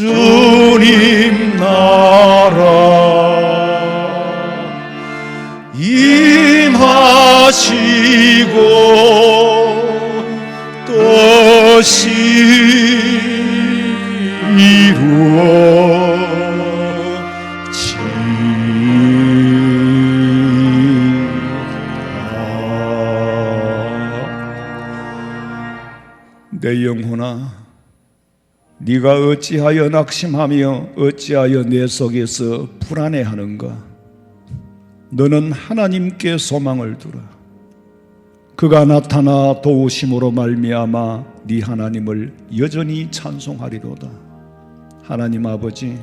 주님 나라 임하시고 뜻이 내 영혼아, 네가 어찌하여 낙심하며 어찌하여 내 속에서 불안해하는가? 너는 하나님께 소망을 두라. 그가 나타나 도우심으로 말미암아 네 하나님을 여전히 찬송하리로다. 하나님 아버지,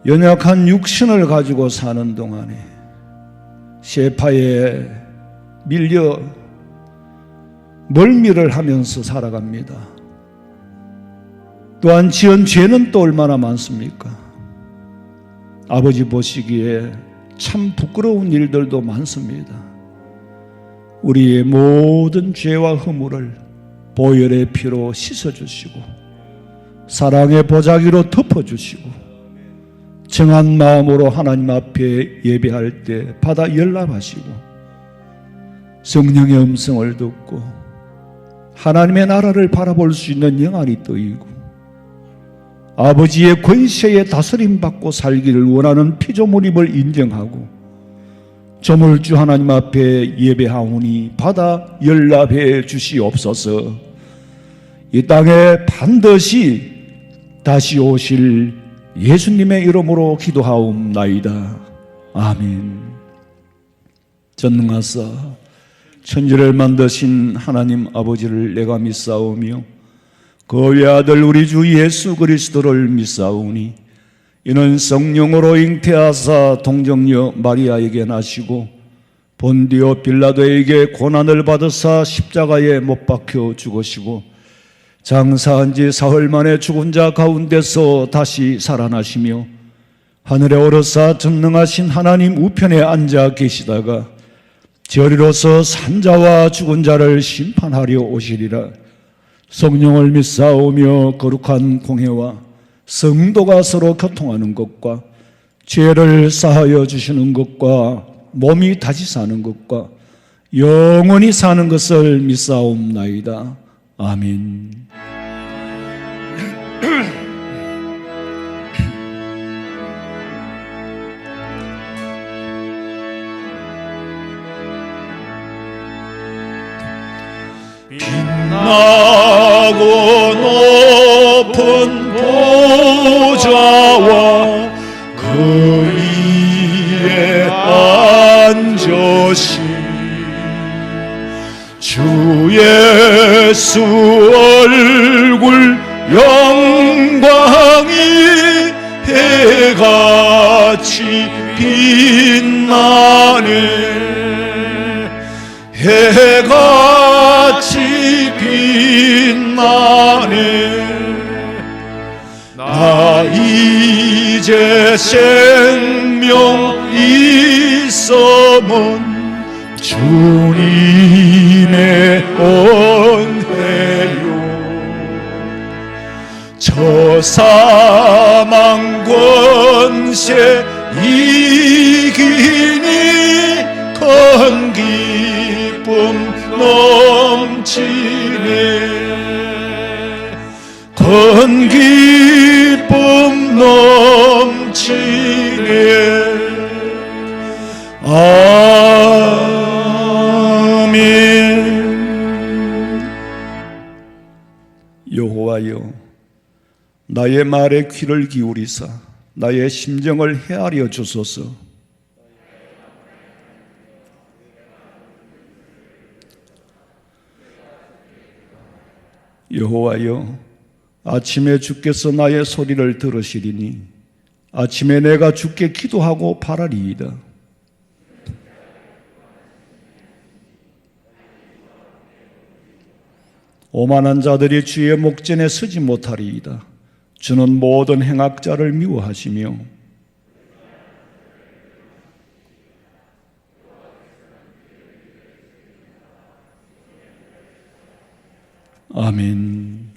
연약한 육신을 가지고 사는 동안에 셰파에 밀려 멀미를 하면서 살아갑니다. 또한 지은 죄는 또 얼마나 많습니까? 아버지 보시기에 참 부끄러운 일들도 많습니다. 우리의 모든 죄와 허물을 보혈의 피로 씻어주시고 사랑의 보자기로 덮어주시고 정한 마음으로 하나님 앞에 예배할 때 받아 연락하시고 성령의 음성을 듣고 하나님의 나라를 바라볼 수 있는 영안이 떠이고 아버지의 권세에 다스림받고 살기를 원하는 피조물임을 인정하고 저물주 하나님 앞에 예배하오니 받아 연락해 주시옵소서. 이 땅에 반드시 다시 오실 예수님의 이름으로 기도하옵나이다. 아멘. 전능하사 천지를 만드신 하나님 아버지를 내가 믿사오며 그 외아들 우리 주 예수 그리스도를 믿사오니 이는 성령으로 잉태하사 동정녀 마리아에게 나시고 본디오 빌라도에게 고난을 받으사 십자가에 못 박혀 죽으시고 장사한 지 사흘 만에 죽은 자 가운데서 다시 살아나시며 하늘에 오르사 전능하신 하나님 우편에 앉아 계시다가 저리로서 산자와 죽은 자를 심판하려 오시리라. 성령을 믿사오며 거룩한 공회와 성도가 서로 교통하는 것과 죄를 사하여 주시는 것과 몸이 다시 사는 것과 영원히 사는 것을 믿사옵나이다. 아멘. 빛나고 높은 보좌와 그 위에 앉으신 주 예수 얼굴 영광이 해같이 빛나네. 해같이 빛나네. 나 이제 생명 있음은 주님의 은혜요. 저 사망 권세 이기니 큰 기쁨 넘치네. 큰 기쁨 넘치네. 아멘. 여호와여, 나의 말에 귀를 기울이사 나의 심정을 헤아려 주소서. 여호와여, 아침에 주께서 나의 소리를 들으시리니 아침에 내가 주께 기도하고 바라리이다. 오만한 자들이 주의 목전에 서지 못하리이다. 주는 모든 행악자를 미워하시며 아멘.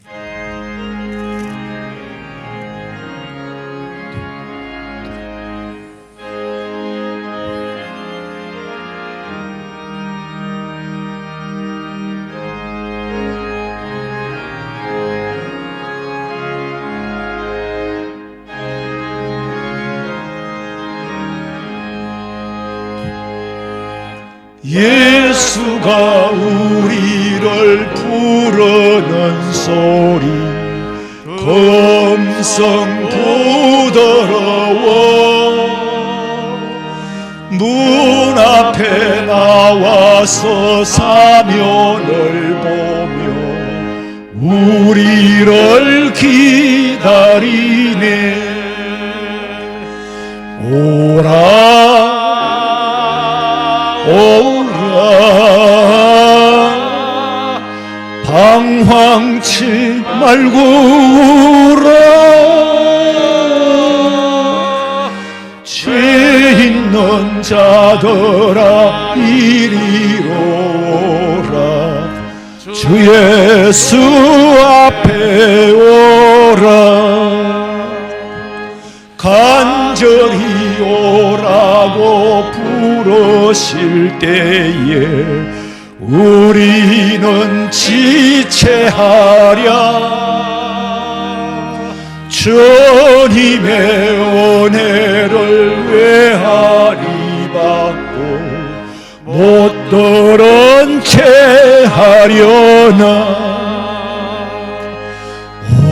예수가 우리를 부르는 소리 검성 부드러워 문 앞에 나와서 사면을 보며 우리를 기다리네. 오라 오라 방황치 말고 오라 죄 있는 자들아 이리로 오라 주 예수 앞에 오라 간절히 오라고 부르실 때에 우리는 지체하랴 주님의 은혜를 외하리 받고 못 들은 채 하려나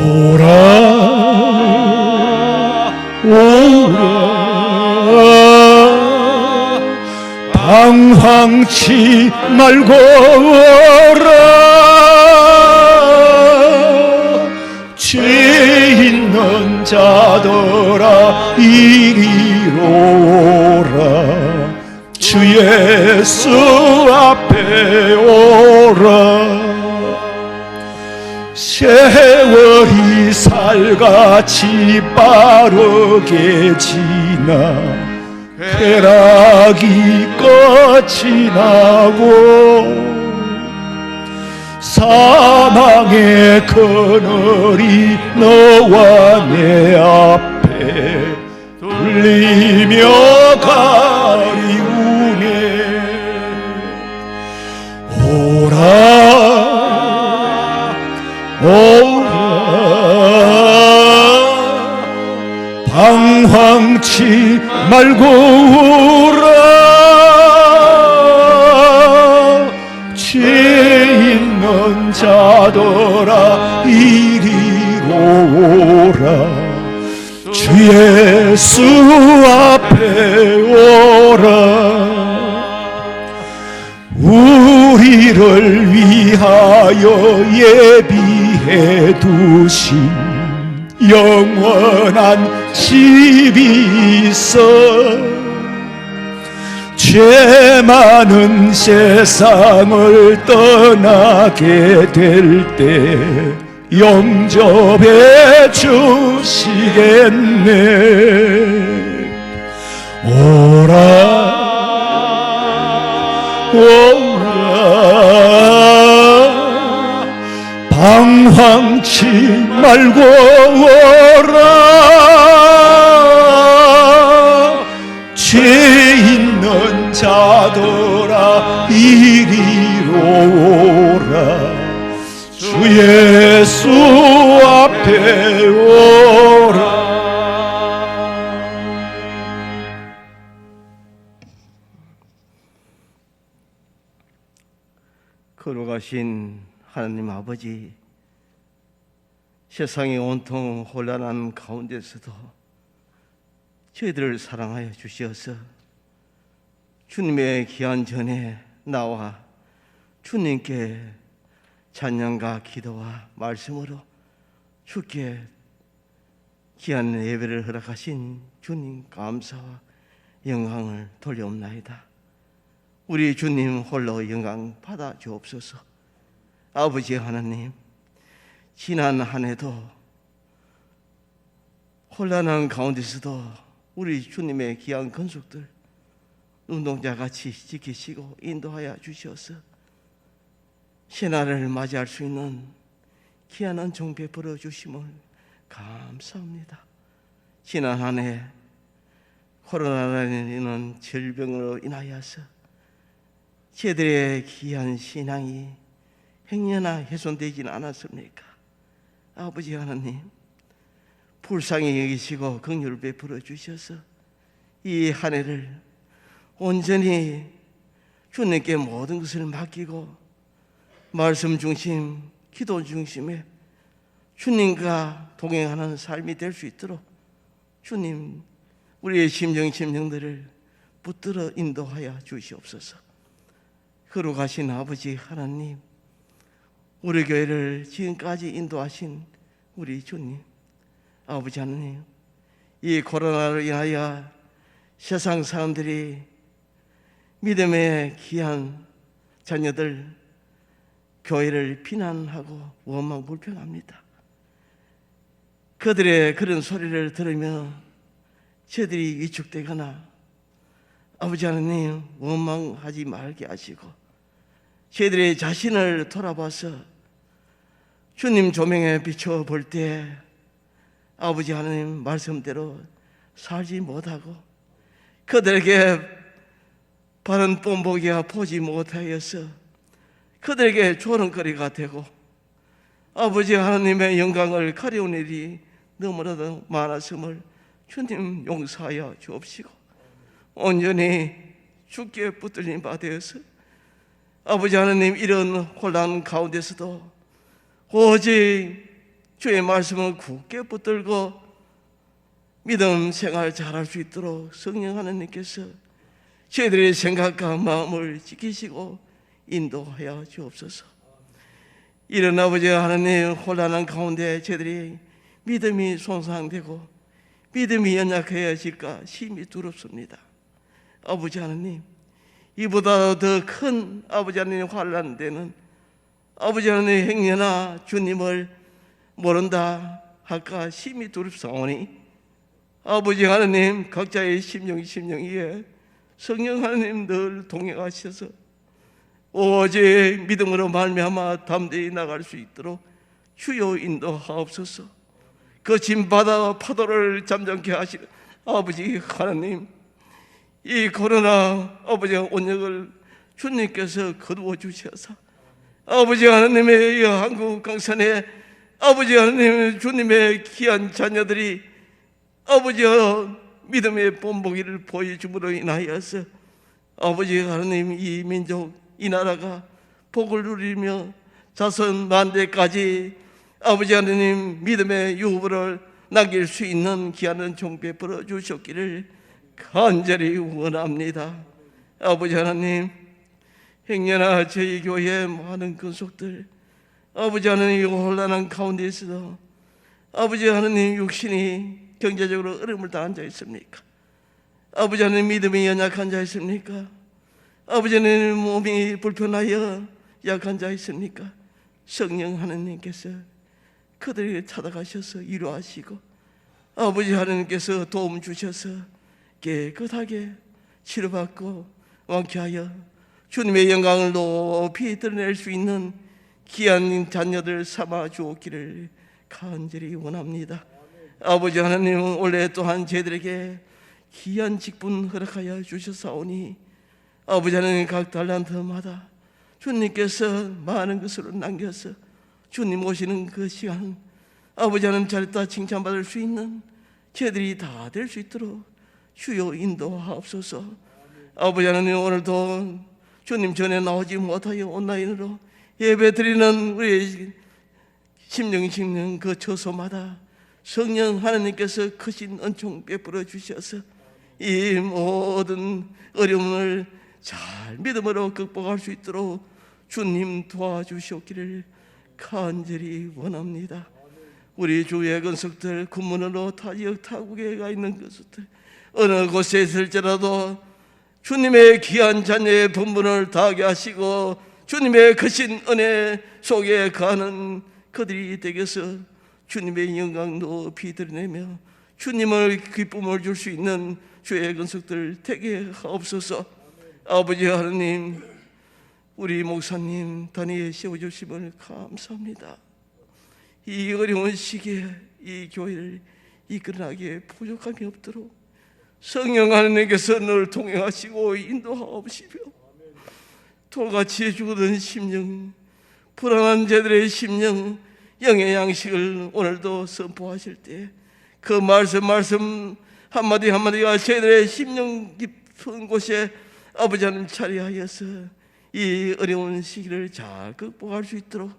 오라 오라 방황치 말고 오라 죄 있는 자들아 이리로 오라 주 예수 앞에 오라 세월이 살같이 빠르게 지나 쾌락이 끝이 나고 사망의 그늘이 너와 내 앞에 들리며 가리우네. 오라 오라 방황치 말고 오라 죄 있는 자들아 이리로 오라 주 예수 앞에 오라 우리를 위하여 예비해 두신 영원한 집이 있어 죄 많은 세상을 떠나게 될 때 영접해 주시겠네. 오라 오라 방황치 말고 오라 죄 있는 자들아 이리로 오라 주 예수 앞에 오라. 거룩하신 하나님 아버지, 세상이 온통 혼란한 가운데서도 저희들을 사랑하여 주시어서 주님의 귀한 전에 나와 주님께 찬양과 기도와 말씀으로 주께 귀한 예배를 허락하신 주님 감사와 영광을 돌려옵나이다. 우리 주님 홀로 영광 받아 주옵소서. 아버지 하나님, 지난 한 해도 혼란한 가운데서도 우리 주님의 귀한 건속들 눈동자같이 지키시고 인도하여 주셔서 신화를 맞이할 수 있는 귀한 은총 베풀어 주심을 감사합니다. 지난 한 해 코로나라는 질병으로 인하여서 저희들의 귀한 신앙이 행여나 훼손되지는 않았습니까? 아버지 하나님, 불쌍히 여기시고 긍휼을 베풀어 주셔서 이 한 해를 온전히 주님께 모든 것을 맡기고 말씀 중심, 기도 중심에 주님과 동행하는 삶이 될 수 있도록 주님 우리의 심령들을 붙들어 인도하여 주시옵소서. 거룩하신 아버지 하나님, 우리 교회를 지금까지 인도하신 우리 주님, 아버지 하나님, 이 코로나로 인하여 세상 사람들이 믿음의 귀한 자녀들 교회를 비난하고 원망 불평합니다. 그들의 그런 소리를 들으며 저들이 위축되거나 아버지 하나님 원망하지 말게 하시고 저들의 자신을 돌아봐서 주님 조명에 비춰 볼 때 아버지 하나님 말씀대로 살지 못하고 그들에게 바른 본보기가 보지 못하여서 그들에게 조롱거리가 되고 아버지 하나님의 영광을 가려운 일이 너무나도 많았음을 주님 용서하여 주옵시고 온전히 주께 붙들린 바 되어서 아버지 하나님 이런 혼란 가운데서도 오직 주의 말씀을 굳게 붙들고 믿음 생활 잘할 수 있도록 성령 하나님께서 저희들의 생각과 마음을 지키시고 인도하여 주옵소서. 이런 아버지 하나님 혼란한 가운데 저희들이 믿음이 손상되고 믿음이 연약해질까 심히 두렵습니다. 아버지 하나님, 이보다 더 큰 아버지 하나님 환난되는 아버지 하나님 행여나 주님을 모른다 할까 심히 두렵사오니 아버지 하나님 각자의 심령 위에 성령 하나님 늘 동행하셔서 오직 믿음으로 말미암아 담대히 나갈 수 있도록 주여 인도하옵소서. 거친 바다 파도를 잠잠케 하시는 아버지 하나님, 이 코로나 아버지 온역을 주님께서 거두어 주셔서 아버지 하나님의 이 한국 강산에 아버지 하나님 주님의 귀한 자녀들이 아버지 믿음의 본보기를 보여줌으로 인하여서 아버지 하나님 이 민족 이 나라가 복을 누리며 자손 만대까지 아버지 하나님 믿음의 유업을 남길 수 있는 귀한 은총 베풀어 주셨기를 간절히 원합니다. 아버지 하나님, 행여나 저희 교회의 많은 근속들 아버지 하나님 혼란한 가운데에서도 아버지 하나님 육신이 경제적으로 어려움을 당한 자 있습니까? 아버지 하나님 믿음이 연약한 자 있습니까? 아버지 하나님 몸이 불편하여 약한 자 있습니까? 성령 하나님께서 그들에게 찾아가셔서 위로하시고 아버지 하나님께서 도움 주셔서 깨끗하게 치료받고 완쾌하여 주님의 영광을 높이 드러낼 수 있는 귀한 자녀들 삼아 주옵기를 간절히 원합니다. 아버지 하나님, 올해 또한 저희들에게 귀한 직분 허락하여 주셨사오니 아버지 하나님 각 달란트마다 주님께서 많은 것으로 남겨서 주님 오시는 그 시간 아버지 하나님 잘했다 칭찬받을 수 있는 저희들이 다 될 수 있도록 주여 인도하옵소서. 아버지 하나님, 오늘도 주님 전에 나오지 못하여 온라인으로 예배 드리는 우리 심령 그 처소마다 성령 하나님께서 크신 은총 베풀어 주셔서 이 모든 어려움을 잘 믿음으로 극복할 수 있도록 주님 도와주시옵기를 간절히 원합니다. 우리 주의 건석들 군문으로 타지역 타국에 가 있는 것들 어느 곳에 있을지라도 주님의 귀한 자녀의 분분을 다하게 하시고 주님의 크신 은혜 속에 가는 그들이 되겠어 주님의 영광 높이 드러내며 주님을 기쁨을 줄 수 있는 주의 건석들 되게 하옵소서. 아버지 하나님, 우리 목사님 단위에 세워주심을 감사합니다. 이 어려운 시기에 이 교회를 이끌어나기에 부족함이 없도록 성령 하나님께서 늘 동행하시고 인도하옵시며 돌같이 죽어든 심령, 불안한 자들의 심령, 영의 양식을 오늘도 선포하실 때 그 말씀 한마디 한마디가 저희들의 심령 깊은 곳에 아버지 하나님 자리하여서 이 어려운 시기를 잘 극복할 수 있도록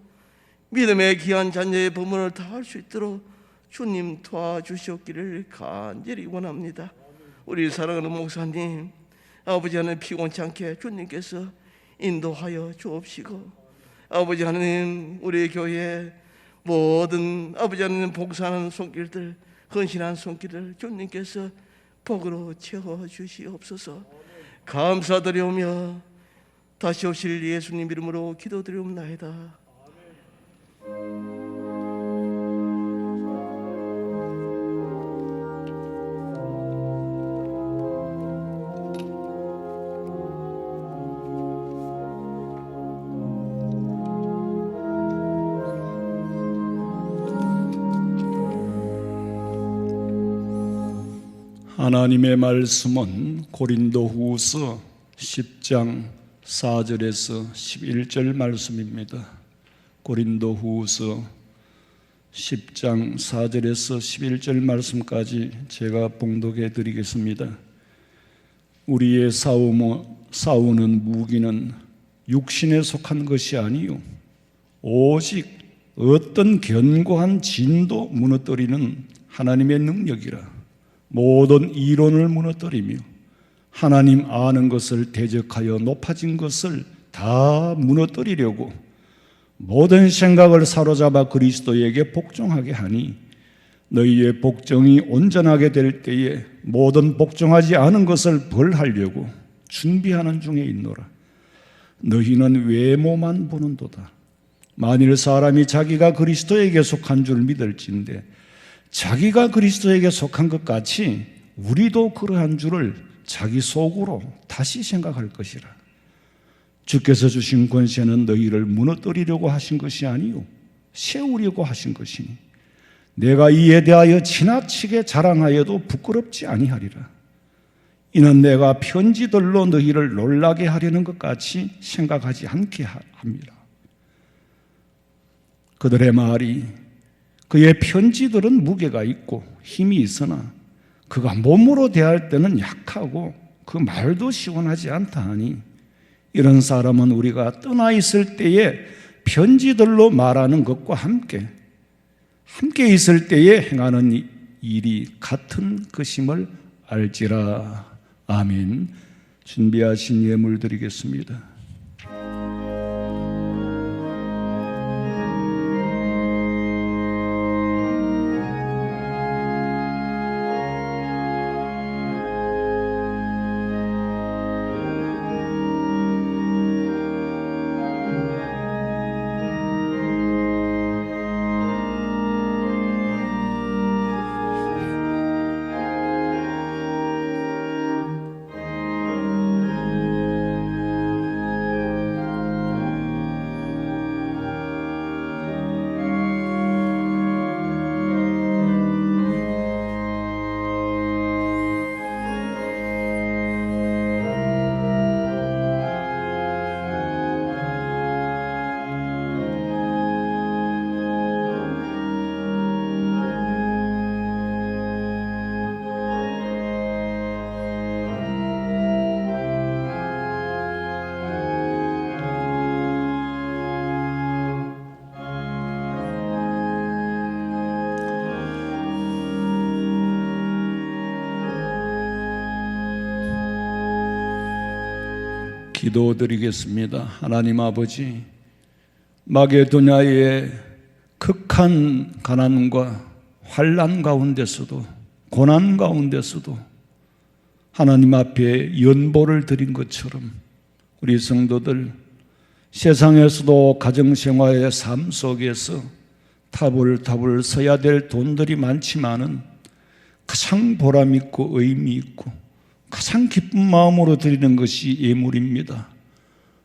믿음의 귀한 자녀의 법문을 다할 수 있도록 주님 도와주시옵기를 간절히 원합니다. 우리 사랑하는 목사님, 아버지 하나님 피곤치 않게 주님께서 인도하여 주옵시고, 아버지 하나님 우리 교회 모든 아버지 하나님 봉사하는 손길들, 헌신한 손길을 주님께서 복으로 채워주시옵소서. 감사드리오며 다시 오실 예수님 이름으로 기도드리옵나이다. 하나님의 말씀은 고린도후서 10장 4절에서 11절 말씀입니다. 고린도후서 10장 4절에서 11절 말씀까지 제가 봉독해 드리겠습니다. 우리의 싸우는 무기는 육신에 속한 것이 아니요 오직 어떤 견고한 진도 무너뜨리는 하나님의 능력이라. 모든 이론을 무너뜨리며 하나님 아는 것을 대적하여 높아진 것을 다 무너뜨리려고 모든 생각을 사로잡아 그리스도에게 복종하게 하니 너희의 복종이 온전하게 될 때에 모든 복종하지 않은 것을 벌하려고 준비하는 중에 있노라. 너희는 외모만 보는도다. 만일 사람이 자기가 그리스도에게 속한 줄 믿을진대 자기가 그리스도에게 속한 것 같이 우리도 그러한 줄을 자기 속으로 다시 생각할 것이라. 주께서 주신 권세는 너희를 무너뜨리려고 하신 것이 아니요 세우려고 하신 것이니 내가 이에 대하여 지나치게 자랑하여도 부끄럽지 아니하리라. 이는 내가 편지들로 너희를 놀라게 하려는 것 같이 생각하지 않게 합니다. 그들의 말이 그의 편지들은 무게가 있고 힘이 있으나 그가 몸으로 대할 때는 약하고 그 말도 시원하지 않다 하니 이런 사람은 우리가 떠나 있을 때에 편지들로 말하는 것과 함께 있을 때에 행하는 일이 같은 것임을 알지라. 아멘. 준비하신 예물 드리겠습니다. 기도드리겠습니다. 하나님 아버지, 마게도냐의 극한 가난과 환난 가운데서도 고난 가운데서도 하나님 앞에 연보를 드린 것처럼 우리 성도들 세상에서도 가정생활의 삶 속에서 타불타불 서야 될 돈들이 많지만은 가장 보람 있고 의미 있고 가장 기쁜 마음으로 드리는 것이 예물입니다.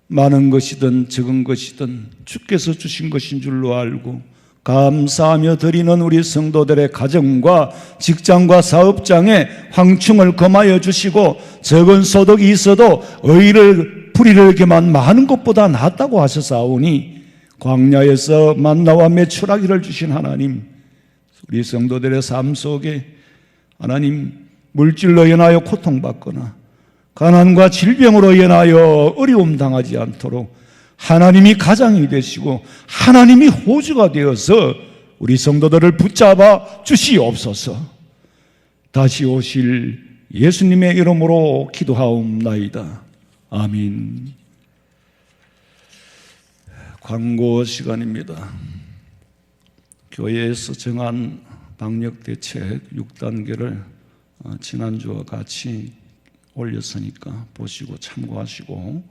많은 것이든 적은 것이든 주께서 주신 것인 줄로 알고 감사하며 드리는 우리 성도들의 가정과 직장과 사업장에 황충을 금하여 주시고 적은 소득이 있어도 의를 불의를 이렇게만 많은 것보다 낫다고 하셨사오니 광야에서 만나와 메추라기를 주신 하나님, 우리 성도들의 삶 속에 하나님 물질로 인하여 고통받거나 가난과 질병으로 인하여 어려움 당하지 않도록 하나님이 가장이 되시고 하나님이 호주가 되어서 우리 성도들을 붙잡아 주시옵소서. 다시 오실 예수님의 이름으로 기도하옵나이다. 아멘. 광고 시간입니다. 교회에서 정한 방역대책 6단계를 지난주와 같이 올렸으니까 보시고 참고하시고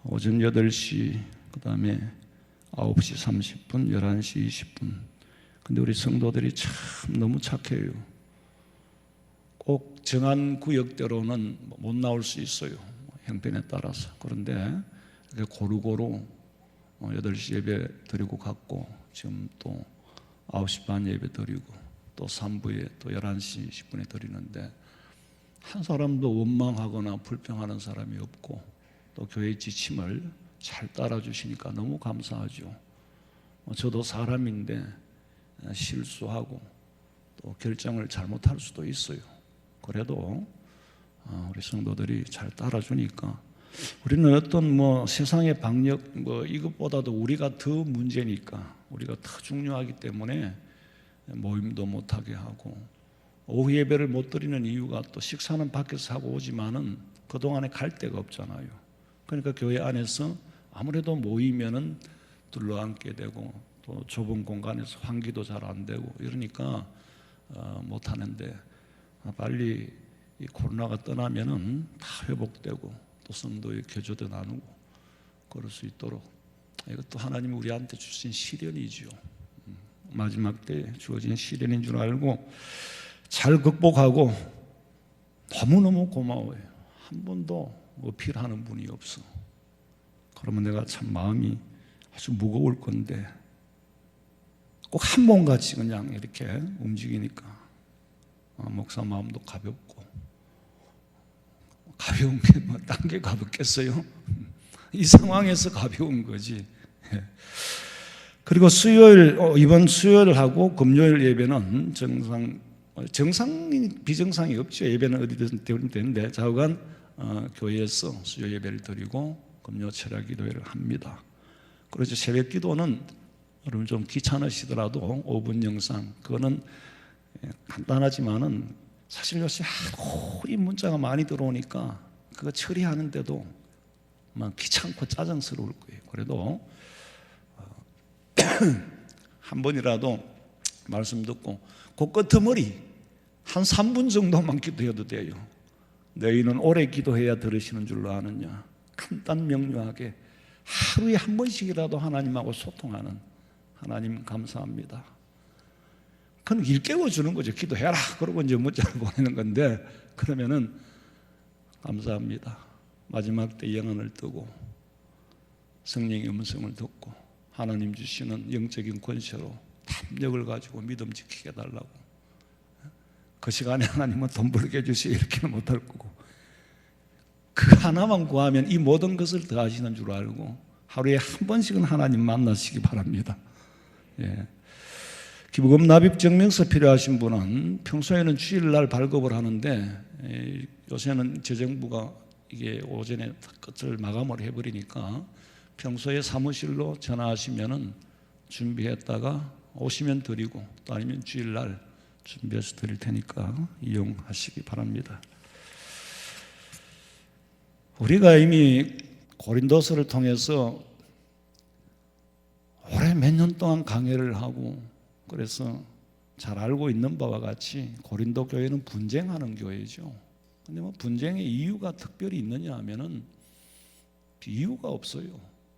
오전 8시, 그 다음에 9시 30분, 11시 20분. 근데 우리 성도들이 참 너무 착해요. 꼭 정한 구역대로는 못 나올 수 있어요. 형편에 따라서. 그런데 고루고루 8시 예배 드리고 갔고, 지금 또 9시 반 예배 드리고, 또 3부에 또 11시 10분에 드리는데, 한 사람도 원망하거나 불평하는 사람이 없고, 또 교회의 지침을 잘 따라주시니까 너무 감사하죠. 저도 사람인데 실수하고 또 결정을 잘못할 수도 있어요. 그래도 우리 성도들이 잘 따라주니까 우리는 어떤 세상의 방역 이것보다도 우리가 더 문제니까, 우리가 더 중요하기 때문에 모임도 못하게 하고, 오후 예배를 못 드리는 이유가 또 식사는 밖에서 하고 오지만은 그동안에 갈 데가 없잖아요. 그러니까 교회 안에서 아무래도 모이면은 둘러앉게 되고, 또 좁은 공간에서 환기도 잘 안 되고 이러니까 못 하는데, 빨리 이 코로나가 떠나면은 다 회복되고 또 성도의 교제도 나누고 그럴 수 있도록, 이것도 하나님이 우리한테 주신 시련이죠. 마지막 때 주어진 시련인 줄 알고 잘 극복하고, 너무너무 고마워요. 한 번도 어필하는 분이 없어. 그러면 내가 참 마음이 아주 무거울 건데, 꼭 한 몸같이 그냥 이렇게 움직이니까 목사 마음도 가볍고, 가벼운 게 딴 게 가볍겠어요? 이 상황에서 가벼운 거지. 그리고 수요일, 이번 수요일하고 금요일 예배는 정상이 비정상이 없죠. 예배는 어디든 되는데 좌우간 교회에서 수요 예배를 드리고 금요 철야 기도회를 합니다. 그래서 새벽 기도는 여러분 좀 귀찮으시더라도 5분 영상, 그거는 간단하지만은 사실 요새 이 문자가 많이 들어오니까 그거 처리하는데도 막 귀찮고 짜증스러울 거예요. 그래도 한 번이라도 말씀 듣고 그 끄트머리 한 3분 정도만 기도해도 돼요. 너희는 오래 기도해야 들으시는 줄로 아느냐. 간단 명료하게 하루에 한 번씩이라도 하나님하고 소통하는, 하나님 감사합니다. 그건 일 깨워주는 거죠. 기도해라 그러고 이제 문자를 보내는 건데, 그러면은 감사합니다. 마지막 때 영혼을 뜨고 성령의 음성을 듣고 하나님 주시는 영적인 권세로 탐욕을 가지고 믿음 지키게 해달라고. 그 시간에 하나님은 돈 벌게 해주시오 이렇게는 못할 거고, 그 하나만 구하면 이 모든 것을 더 하시는 줄 알고 하루에 한 번씩은 하나님 만나시기 바랍니다. 예. 기부금 납입 증명서 필요하신 분은 평소에는 주일날 발급을 하는데, 요새는 재정부가 이게 오전에 끝을 마감을 해버리니까 평소에 사무실로 전화하시면은 준비했다가 오시면 드리고, 또 아니면 주일날 준비해서 드릴 테니까 이용하시기 바랍니다. 우리가 이미 고린도서를 통해서 올해 몇 년 동안 강해를 하고, 그래서 잘 알고 있는 바와 같이 고린도 교회는 분쟁하는 교회죠. 근데 분쟁의 이유가 특별히 있느냐 하면은 이유가 없어요.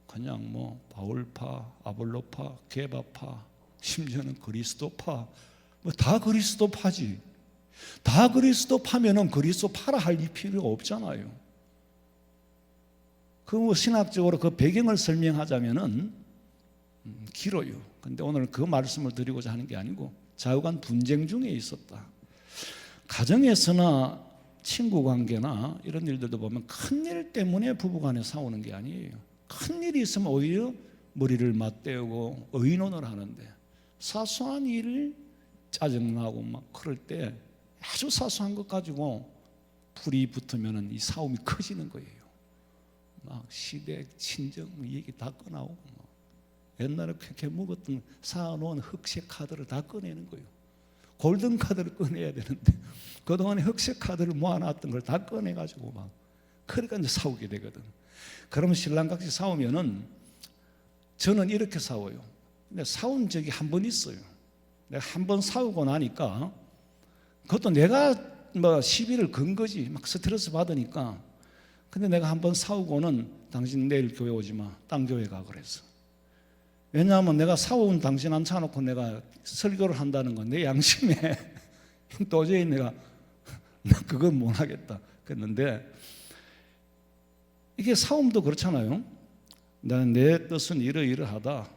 그냥 바울파, 아볼로파, 게바파, 심지어는 그리스도파, 다 그리스도파지. 다 그리스도파면은 그리스도파라 할 필요가 없잖아요. 그 신학적으로 그 배경을 설명하자면은 길어요. 근데 오늘 그 말씀을 드리고자 하는 게 아니고, 좌우간 분쟁 중에 있었다. 가정에서나 친구 관계나 이런 일들도 보면 큰일 때문에 부부간에 싸우는 게 아니에요. 큰일이 있으면 오히려 머리를 맞대고 의논을 하는데, 사소한 일을 짜증나고 막 그럴 때 아주 사소한 것 가지고 불이 붙으면은 이 싸움이 커지는 거예요. 막 시댁, 친정 얘기 다 꺼나오고 옛날에 그렇게 먹었던 쌓아놓은 흑색 카드를 다 꺼내는 거예요. 골든 카드를 꺼내야 되는데 그동안에 흑색 카드를 모아놨던 걸 다 꺼내가지고 막 그러니까 이제 싸우게 되거든. 그러면 신랑같이 싸우면은 저는 이렇게 싸워요. 근데 싸운 적이 한 번 있어요. 내가 한 번 싸우고 나니까 그것도 내가 뭐 시비를 건 거지. 막 스트레스 받으니까. 근데 내가 한 번 싸우고는 당신 내일 교회 오지 마. 딴 교회 가 그랬어. 왜냐하면 내가 싸운 당신 앉혀놓고 내가 설교를 한다는 건 내 양심에 도저히 내가 그건 못 하겠다 그랬는데, 이게 싸움도 그렇잖아요. 나는 내 뜻은 이러이러하다.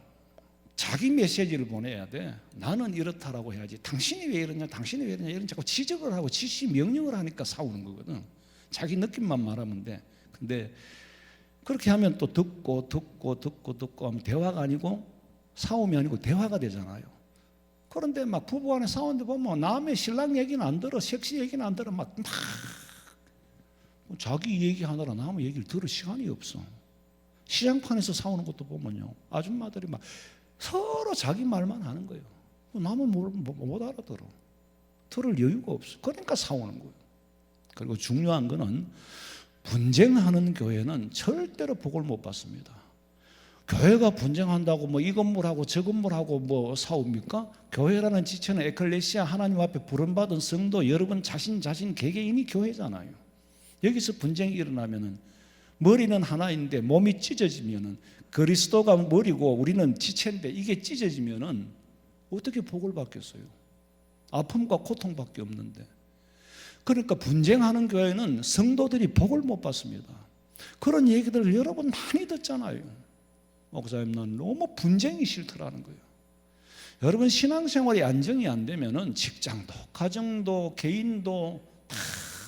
자기 메시지를 보내야 돼. 나는 이렇다라고 해야지. 당신이 왜 이러냐, 당신이 왜 이러냐 이런 자꾸 지적을 하고 지시 명령을 하니까 싸우는 거거든. 자기 느낌만 말하면 돼. 근데 그렇게 하면 또 듣고 하면 대화가 아니고 싸움이 아니고 대화가 되잖아요. 그런데 막 부부 간에 싸우는데 보면 남의 신랑 얘기는 안 들어, 섹시 얘기는 안 들어, 막 자기 얘기하느라 남의 얘기를 들을 시간이 없어. 시장판에서 싸우는 것도 보면요, 아줌마들이 막 서로 자기 말만 하는 거예요. 남은 못 알아들어. 들을 여유가 없어. 그러니까 싸우는 거예요. 그리고 중요한 거는 분쟁하는 교회는 절대로 복을 못 받습니다. 교회가 분쟁한다고 뭐 이 건물하고 저 건물하고 뭐 싸웁니까? 교회라는 지체는 에클레시아, 하나님 앞에 부름받은 성도 여러분 자신 개개인이 교회잖아요. 여기서 분쟁이 일어나면은 머리는 하나인데 몸이 찢어지면은, 그리스도가 머리고 우리는 지체인데 이게 찢어지면은 어떻게 복을 받겠어요? 아픔과 고통밖에 없는데. 그러니까 분쟁하는 교회는 성도들이 복을 못 받습니다. 그런 얘기들을 여러분 많이 듣잖아요. 목사님, 난 너무 분쟁이 싫더라는 거예요. 여러분, 신앙생활이 안정이 안 되면은 직장도 가정도 개인도 다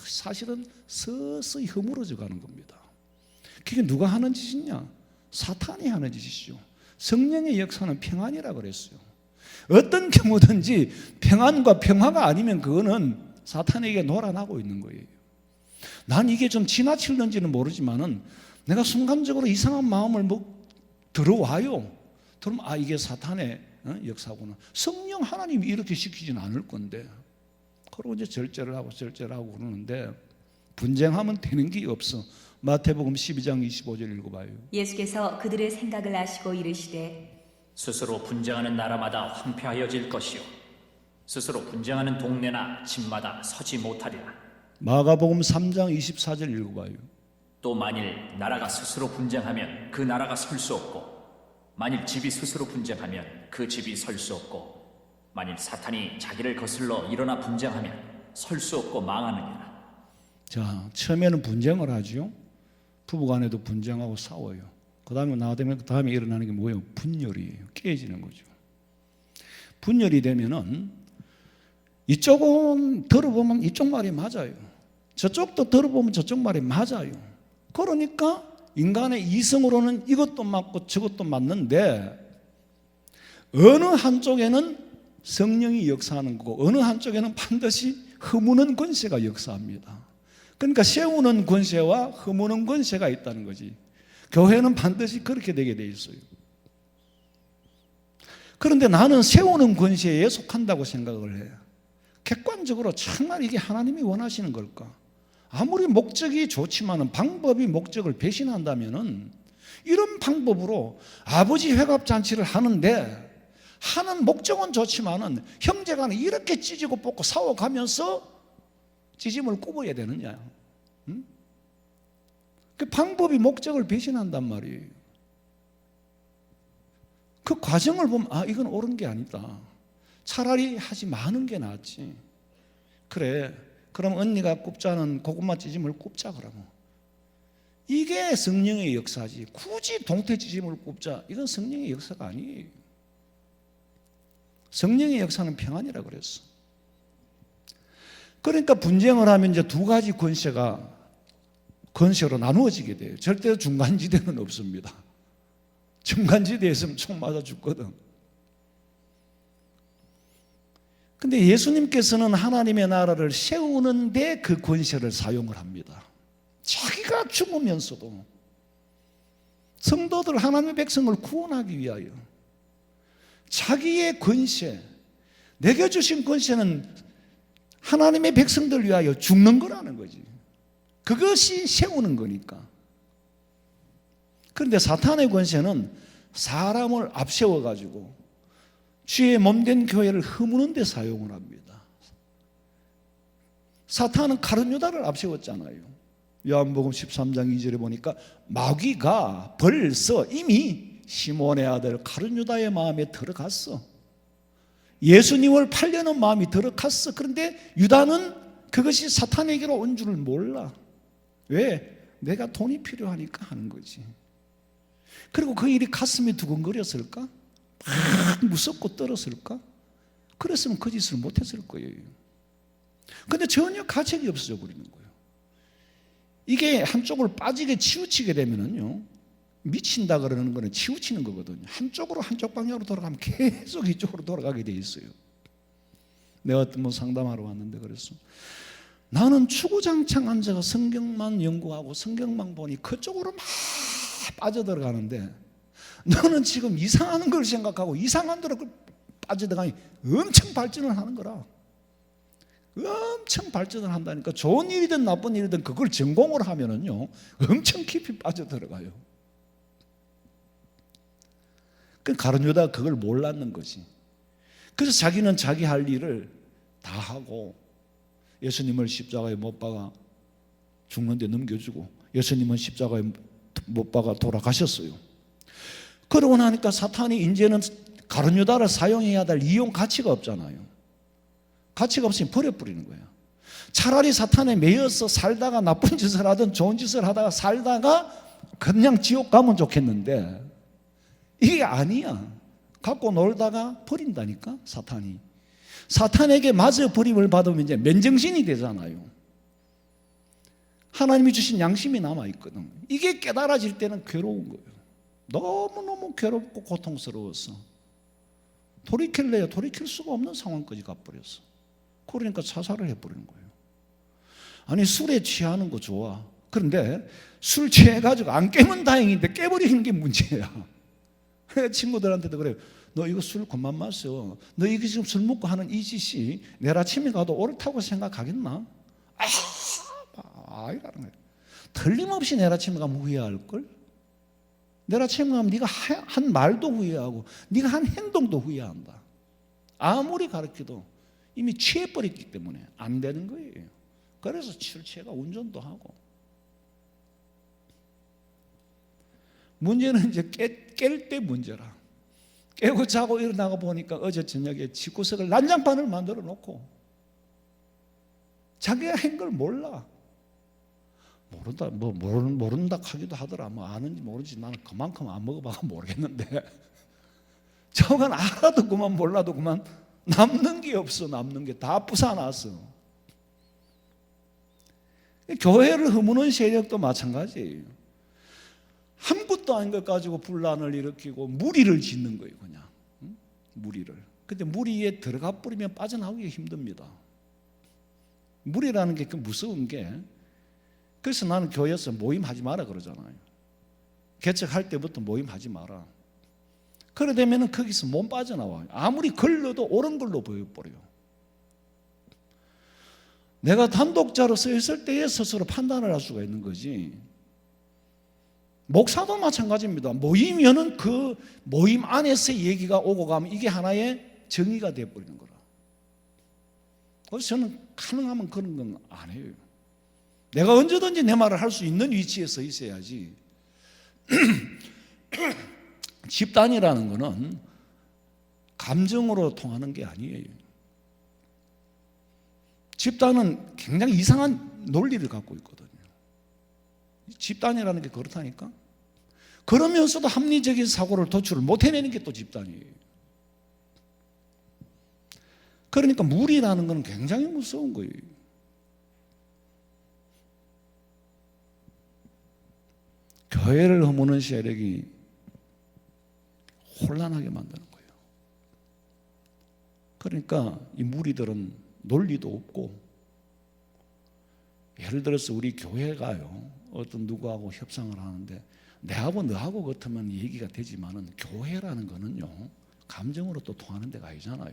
사실은 서서히 허물어져 가는 겁니다. 그게 누가 하는 짓이냐? 사탄이 하는 짓이죠. 성령의 역사는 평안이라 그랬어요. 어떤 경우든지 평안과 평화가 아니면 그거는 사탄에게 놀아나고 있는 거예요. 난 이게 좀 지나칠는지는 모르지만은 내가 순간적으로 이상한 마음을 들어와요. 그럼 이게 사탄의 역사구나. 성령 하나님이 이렇게 시키지는 않을 건데. 그러고 이제 절제를 하고 그러는데 분쟁하면 되는 게 없어. 마태복음 12장 25절 읽어봐요. 예수께서 그들의 생각을 아시고 이르시되 스스로 분쟁하는 나라마다 황폐하여질 것이요 스스로 분쟁하는 동네나 집마다 서지 못하리라. 마가복음 3장 24절 읽어봐요. 또 만일 나라가 스스로 분쟁하면 그 나라가 설 수 없고, 만일 집이 스스로 분쟁하면 그 집이 설 수 없고, 만일 사탄이 자기를 거슬러 일어나 분쟁하면 설 수 없고 망하느니라. 자, 처음에는 분쟁을 하죠. 부부간에도 분쟁하고 싸워요. 그 다음에 일어나는 게 뭐예요? 분열이에요. 깨지는 거죠. 분열이 되면은 이쪽은 들어보면 이쪽 말이 맞아요. 저쪽도 들어보면 저쪽 말이 맞아요. 그러니까 인간의 이성으로는 이것도 맞고 저것도 맞는데, 어느 한쪽에는 성령이 역사하는 거고 어느 한쪽에는 반드시 허무는 권세가 역사합니다. 그러니까 세우는 권세와 허무는 권세가 있다는 거지. 교회는 반드시 그렇게 되게 돼 있어요. 그런데 나는 세우는 권세에 속한다고 생각을 해요. 객관적으로 정말 이게 하나님이 원하시는 걸까? 아무리 목적이 좋지만은 방법이 목적을 배신한다면은 이런 방법으로 아버지 회갑잔치를 하는데 하는 목적은 좋지만은 형제간에 이렇게 찢고 뽑고 싸워가면서 찢음을 꼽아야 되느냐? 응? 그 방법이 목적을 배신한단 말이에요. 그 과정을 보면 이건 옳은 게 아니다. 차라리 하지 마는 게 낫지. 그래, 그럼 언니가 꼽자는 고구마 찢음을 꼽자 그러면. 이게 성령의 역사지. 굳이 동태 찢음을 꼽자, 이건 성령의 역사가 아니에요. 성령의 역사는 평안이라 그랬어. 그러니까 분쟁을 하면 이제 두 가지 권세로 나누어지게 돼요. 절대 중간지대는 없습니다. 중간지대에 있으면 총 맞아 죽거든. 근데 예수님께서는 하나님의 나라를 세우는데 그 권세를 사용을 합니다. 자기가 죽으면서도 성도들, 하나님의 백성을 구원하기 위하여 자기의 권세, 내게 주신 권세는 하나님의 백성들 위하여 죽는 거라는 거지. 그것이 세우는 거니까. 그런데 사탄의 권세는 사람을 앞세워가지고 주의 몸된 교회를 허무는 데 사용을 합니다. 사탄은 가룟 유다를 앞세웠잖아요. 요한복음 13장 2절에 보니까 마귀가 벌써 이미 시몬의 아들 가룟 유다의 마음에 들어갔어. 예수님을 팔려는 마음이 들어갔어. 그런데 유다는 그것이 사탄에게로 온 줄을 몰라. 왜? 내가 돈이 필요하니까 하는 거지. 그리고 그 일이 가슴이 두근거렸을까? 막 무섭고 떨었을까? 그랬으면 그 짓을 못했을 거예요. 근데 전혀 가책이 없어져 버리는 거예요. 이게 한쪽으로 빠지게 치우치게 되면은요, 미친다 그러는 거는 치우치는 거거든요. 한쪽 방향으로 돌아가면 계속 이쪽으로 돌아가게 돼 있어요. 내가 어떤 분 상담하러 왔는데 그랬어. 나는 주구장창 앉아서 성경만 연구하고 성경만 보니 그쪽으로 막 빠져들어가는데 너는 지금 이상한 걸 생각하고 이상한 대로 빠져들어가니 엄청 발전을 하는 거라. 엄청 발전을 한다니까. 좋은 일이든 나쁜 일이든 그걸 전공을 하면은요, 엄청 깊이 빠져들어가요. 그 가룟 유다가 그걸 몰랐는 거지. 그래서 자기는 자기 할 일을 다 하고 예수님을 십자가에 못 박아 죽는데 넘겨주고 예수님은 십자가에 못 박아 돌아가셨어요. 그러고 나니까 사탄이 이제는 가룟 유다를 사용해야 될 이용 가치가 없잖아요. 가치가 없으니 버려버리는 거예요. 차라리 사탄에 매여서 살다가 나쁜 짓을 하든 좋은 짓을 하다가 살다가 그냥 지옥 가면 좋겠는데 이게 아니야. 갖고 놀다가 버린다니까, 사탄이. 사탄에게 맞아 버림을 받으면 이제 맨정신이 되잖아요. 하나님이 주신 양심이 남아있거든. 이게 깨달아질 때는 괴로운 거예요. 너무너무 괴롭고 고통스러워서 돌이킬래야 돌이킬 수가 없는 상황까지 가버렸어. 그러니까 자살을 해버리는 거예요. 아니, 술에 취하는 거 좋아. 그런데 술 취해가지고 안 깨면 다행인데 깨버리는 게 문제야. 친구들한테도 그래요. 너 이거 술 그만 마셔. 너 이거 지금 술 먹고 하는 이 짓이 내일 아침에 가도 옳다고 생각하겠나? 이라는 거예요. 틀림없이 내일 아침에 가면 후회할걸? 내일 아침에 가면 네가 한 말도 후회하고 네가 한 행동도 후회한다. 아무리 가르쳐도 이미 취해버렸기 때문에 안 되는 거예요. 그래서 술 취해가 운전도 하고. 문제는 이제 깰 때 문제라. 깨고 자고 일어나고 보니까 어제 저녁에 집구석을 난장판을 만들어 놓고 자기가 한 걸 몰라. 모른다 하기도 하더라. 뭐 아는지 모르지 나는 그만큼 안 먹어봐서 모르겠는데 저건 알아도 그만 몰라도 그만 남는 게 없어. 남는 게 다 부사놨어. 교회를 허무는 세력도 마찬가지예요. 아무것도 아닌 것 가지고 분란을 일으키고 무리를 짓는 거예요. 그냥 무리를. 근데 무리에 들어가 버리면 빠져나오기가 힘듭니다. 무리라는 게 그 무서운 게, 그래서 나는 교회에서 모임하지 마라 그러잖아요. 개척할 때부터 모임하지 마라. 그래 되면 거기서 못 빠져나와요. 아무리 걸러도 옳은 걸로 보여버려요. 내가 단독자로 서 있을 때에 스스로 판단을 할 수가 있는 거지. 목사도 마찬가지입니다. 모이면은 그 모임 안에서 얘기가 오고 가면 이게 하나의 정의가 되어버리는 거라. 그래서 저는 가능하면 그런 건 안 해요. 내가 언제든지 내 말을 할 수 있는 위치에 서 있어야지. 집단이라는 거는 감정으로 통하는 게 아니에요. 집단은 굉장히 이상한 논리를 갖고 있거든요. 집단이라는 게 그렇다니까. 그러면서도 합리적인 사고를 도출을 못 해내는 게 또 집단이에요. 그러니까 무리라는 건 굉장히 무서운 거예요. 교회를 허무는 세력이 혼란하게 만드는 거예요. 그러니까 이 무리들은 논리도 없고, 예를 들어서 우리 교회가요, 어떤 누구하고 협상을 하는데 내하고 너하고 같으면 얘기가 되지만은 교회라는 거는요, 감정으로 또 통하는 데가 아니잖아요.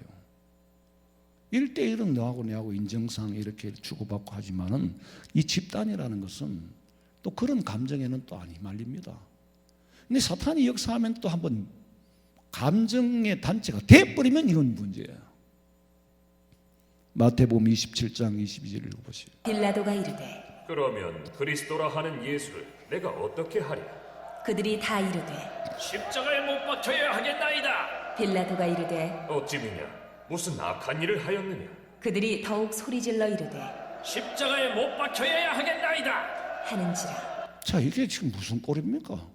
1대1은 너하고 내하고 인정상 이렇게 주고받고 하지만은 이 집단이라는 것은 또 그런 감정에는 또 안 휘말립니다. 근데 사탄이 역사하면 또 한번 감정의 단체가 돼버리면 이건 문제예요. 마태복음 27장 22절을 읽어보시오. 빌라도가 이르되 그러면 그리스도라 하는 예수를 내가 어떻게 하랴? 그들이 다 이르되 십자가에 못 박혀야 하겠나이다. 빌라도가 이르되 어찌 미냐? 무슨 악한 일을 하였느냐? 그들이 더욱 소리질러 이르되 십자가에 못 박혀야 하겠나이다. 하는지라. 자, 이게 지금 무슨 꼴입니까?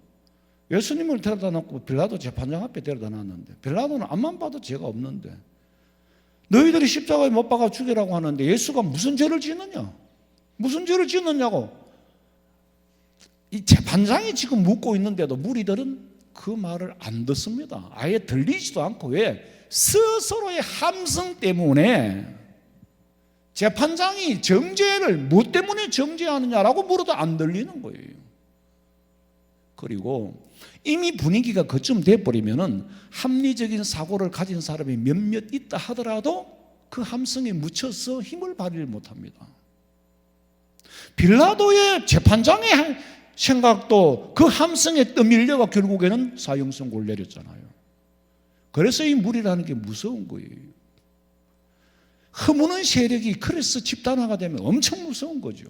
예수님을 데려다 놓고 빌라도 재판장 앞에 데려다 놨는데, 빌라도는 앞만 봐도 죄가 없는데 너희들이 십자가에 못 박아 죽이라고 하는데 예수가 무슨 죄를 짓느냐? 무슨 죄를 짓느냐고 이 재판장이 지금 묻고 있는데도 무리들은 그 말을 안 듣습니다. 아예 들리지도 않고. 왜? 스스로의 함성 때문에 재판장이 정죄를 뭐 때문에 정죄하느냐라고 물어도 안 들리는 거예요. 그리고 이미 분위기가 그쯤 돼버리면은 합리적인 사고를 가진 사람이 몇몇 있다 하더라도 그 함성에 묻혀서 힘을 발휘를 못합니다. 빌라도의 재판장의 생각도 그 함성에 떠밀려가 결국에는 사형 선고를 내렸잖아요. 그래서 이 무리라는 게 무서운 거예요. 허무는 세력이 그래서 집단화가 되면 엄청 무서운 거죠.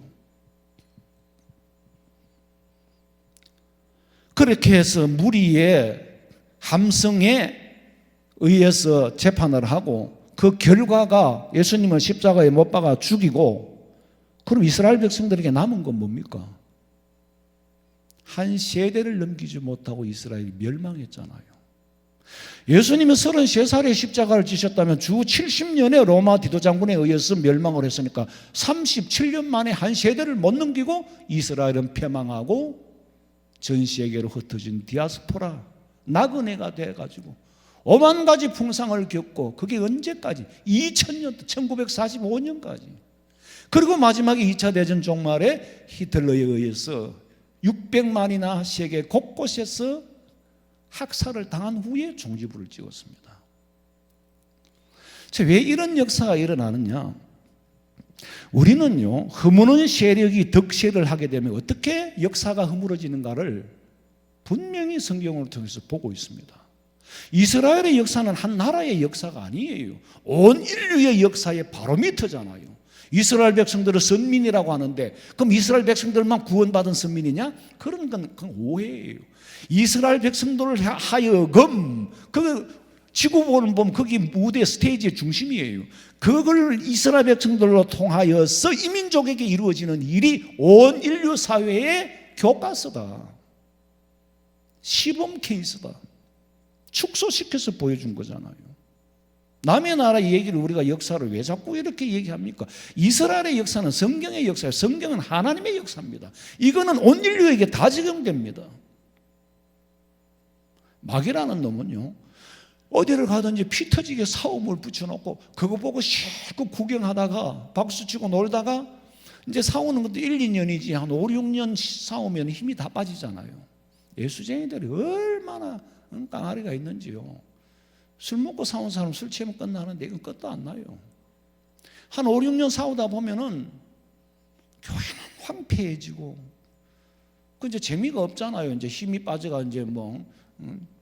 그렇게 해서 무리의 함성에 의해서 재판을 하고 그 결과가 예수님을 십자가에 못 박아 죽이고, 그럼 이스라엘 백성들에게 남은 건 뭡니까? 한 세대를 넘기지 못하고 이스라엘이 멸망했잖아요. 예수님은 33살에 십자가를 지셨다면 주 70년에 로마 디도장군에 의해서 멸망을 했으니까 37년 만에 한 세대를 못 넘기고 이스라엘은 패망하고 전 세계로 흩어진 디아스포라 나그네가 돼가지고 5만 가지 풍상을 겪고, 그게 언제까지? 2000년, 1945년까지. 그리고 마지막에 2차 대전 종말에 히틀러에 의해서 600만이나 세계 곳곳에서 학살을 당한 후에 종지부를 찍었습니다. 왜 이런 역사가 일어나느냐? 우리는요, 허무는 세력이 득세를 하게 되면 어떻게 역사가 허물어지는가를 분명히 성경을 통해서 보고 있습니다. 이스라엘의 역사는 한 나라의 역사가 아니에요. 온 인류의 역사의 바로미터잖아요. 이스라엘 백성들을 선민이라고 하는데, 그럼 이스라엘 백성들만 구원받은 선민이냐? 그런 건 오해예요. 이스라엘 백성들을 하여금 그 지구본을 보면 거기 무대 스테이지의 중심이에요. 그걸 이스라엘 백성들로 통하여서 이민족에게 이루어지는 일이 온 인류 사회의 교과서다. 시범 케이스다. 축소시켜서 보여준 거잖아요. 남의 나라 얘기를 우리가 역사를 왜 자꾸 이렇게 얘기합니까? 이스라엘의 역사는 성경의 역사예요. 성경은 하나님의 역사입니다. 이거는 온 인류에게 다 적용됩니다. 마귀라는 놈은요, 어디를 가든지 피 터지게 사움을 붙여놓고 그거 보고 실컷 구경하다가 박수치고 놀다가 이제 싸우는 것도 1, 2년이지 한 5, 6년 싸우면 힘이 다 빠지잖아요. 예수쟁이들이 얼마나 깡아리가 있는지요. 술 먹고 싸운 사람 술 취하면 끝나는데 이건 끝도 안 나요. 한 5, 6년 싸우다 보면은 교회는 황폐해지고 그 이제 재미가 없잖아요. 이제 힘이 빠져가 이제 뭐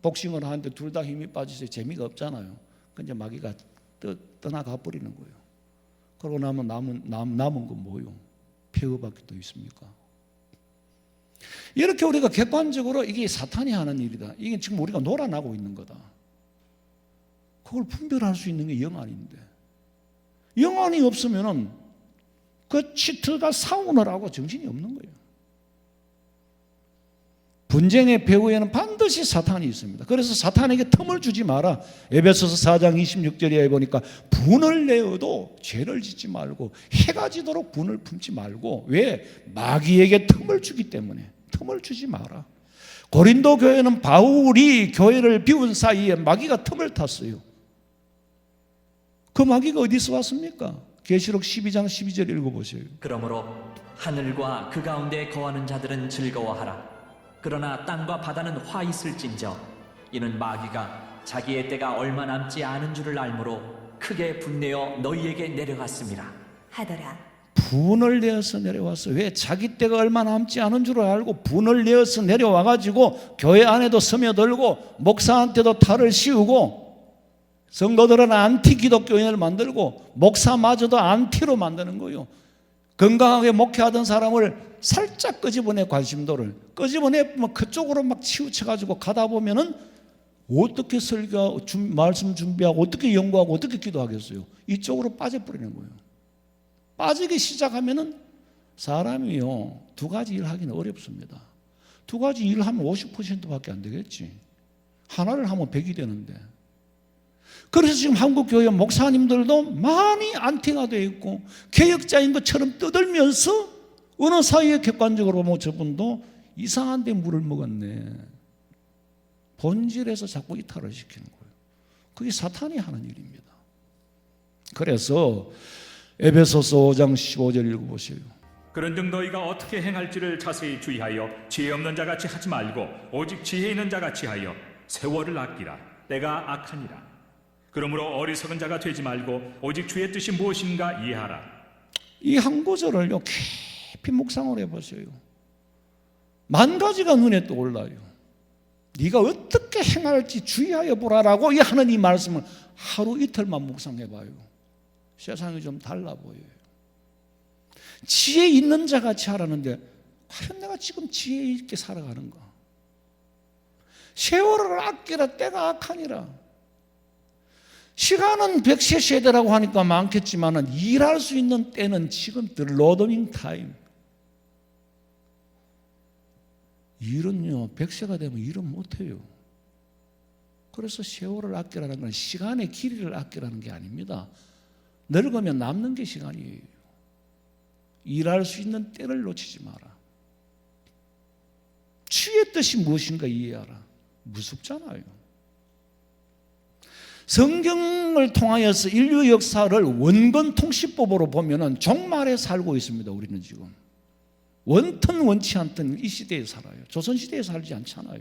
복싱을 하는데 둘 다 힘이 빠져서 재미가 없잖아요. 그 이제 마귀가 떠나가 버리는 거예요. 그러고 나면 남은 건 뭐요? 폐허밖에 또 있습니까? 이렇게 우리가 객관적으로 이게 사탄이 하는 일이다. 이게 지금 우리가 놀아나고 있는 거다. 그걸 분별할 수 있는 게 영안인데, 영안이 없으면은 그 치트가 싸우느라고 정신이 없는 거예요. 분쟁의 배후에는 반드시 사탄이 있습니다. 그래서 사탄에게 틈을 주지 마라. 에베소서 4장 26절에 보니까 분을 내어도 죄를 짓지 말고 해가 지도록 분을 품지 말고. 왜? 마귀에게 틈을 주기 때문에. 틈을 주지 마라. 고린도 교회는 바울이 교회를 비운 사이에 마귀가 틈을 탔어요. 그 마귀가 어디서 왔습니까? 계시록 12장 12절 읽어보세요. 그러므로 하늘과 그 가운데 거하는 자들은 즐거워하라. 그러나 땅과 바다는 화 있을진저 이는 마귀가 자기의 때가 얼마 남지 않은 줄을 알므로 크게 분내어 너희에게 내려갔습니다 하더라. 분을 내어서 내려왔어. 왜? 자기 때가 얼마 남지 않은 줄 알고 분을 내어서 내려와가지고 교회 안에도 스며들고 목사한테도 탈을 씌우고 성도들은 안티 기독교인을 만들고 목사마저도 안티로 만드는 거예요. 건강하게 목회하던 사람을 살짝 끄집어내, 관심도를 끄집어내 그쪽으로 막 치우쳐가지고 가다 보면은 어떻게 설교 말씀 준비하고 어떻게 연구하고 어떻게 기도하겠어요? 이쪽으로 빠져버리는 거예요. 빠지기 시작하면은 사람이요, 두 가지 일 하기는 어렵습니다. 두 가지 일 하면 50%밖에 안 되겠지. 하나를 하면 100이 되는데. 그래서 지금 한국 교회 목사님들도 많이 안티가 되어 있고 개혁자인 것처럼 떠들면서 어느 사이에 객관적으로 보면 저분도 이상한 데 물을 먹었네. 본질에서 자꾸 이탈을 시키는 거예요. 그게 사탄이 하는 일입니다. 그래서 에베소서 5장 15절 읽어보세요. 그런즉 너희가 어떻게 행할지를 자세히 주의하여 지혜 없는 자같이 하지 말고 오직 지혜 있는 자같이 하여 세월을 아끼라. 때가 악하니라. 그러므로 어리석은 자가 되지 말고 오직 주의 뜻이 무엇인가 이해하라. 이 한 구절을요 깊이 묵상을 해보세요. 만 가지가 눈에 떠올라요. 네가 어떻게 행할지 주의하여 보라라고 이 하는 이 말씀을 하루 이틀만 묵상해봐요. 세상이 좀 달라 보여요. 지혜 있는 자 같이 하라는데 과연 내가 지금 지혜 있게 살아가는가? 세월을 아끼라. 때가 악하니라. 시간은 100세 세대라고 하니까 많겠지만 일할 수 있는 때는 지금 the loading time. 일은요 100세가 되면 일은 못해요. 그래서 세월을 아끼라는 건 시간의 길이를 아끼라는 게 아닙니다. 늙으면 남는 게 시간이에요. 일할 수 있는 때를 놓치지 마라. 주의 뜻이 무엇인가 이해하라. 무섭잖아요. 성경을 통하여서 인류 역사를 원근통시법으로 보면은 종말에 살고 있습니다. 우리는 지금 원튼 원치 않든 이 시대에 살아요. 조선시대에 살지 않잖아요.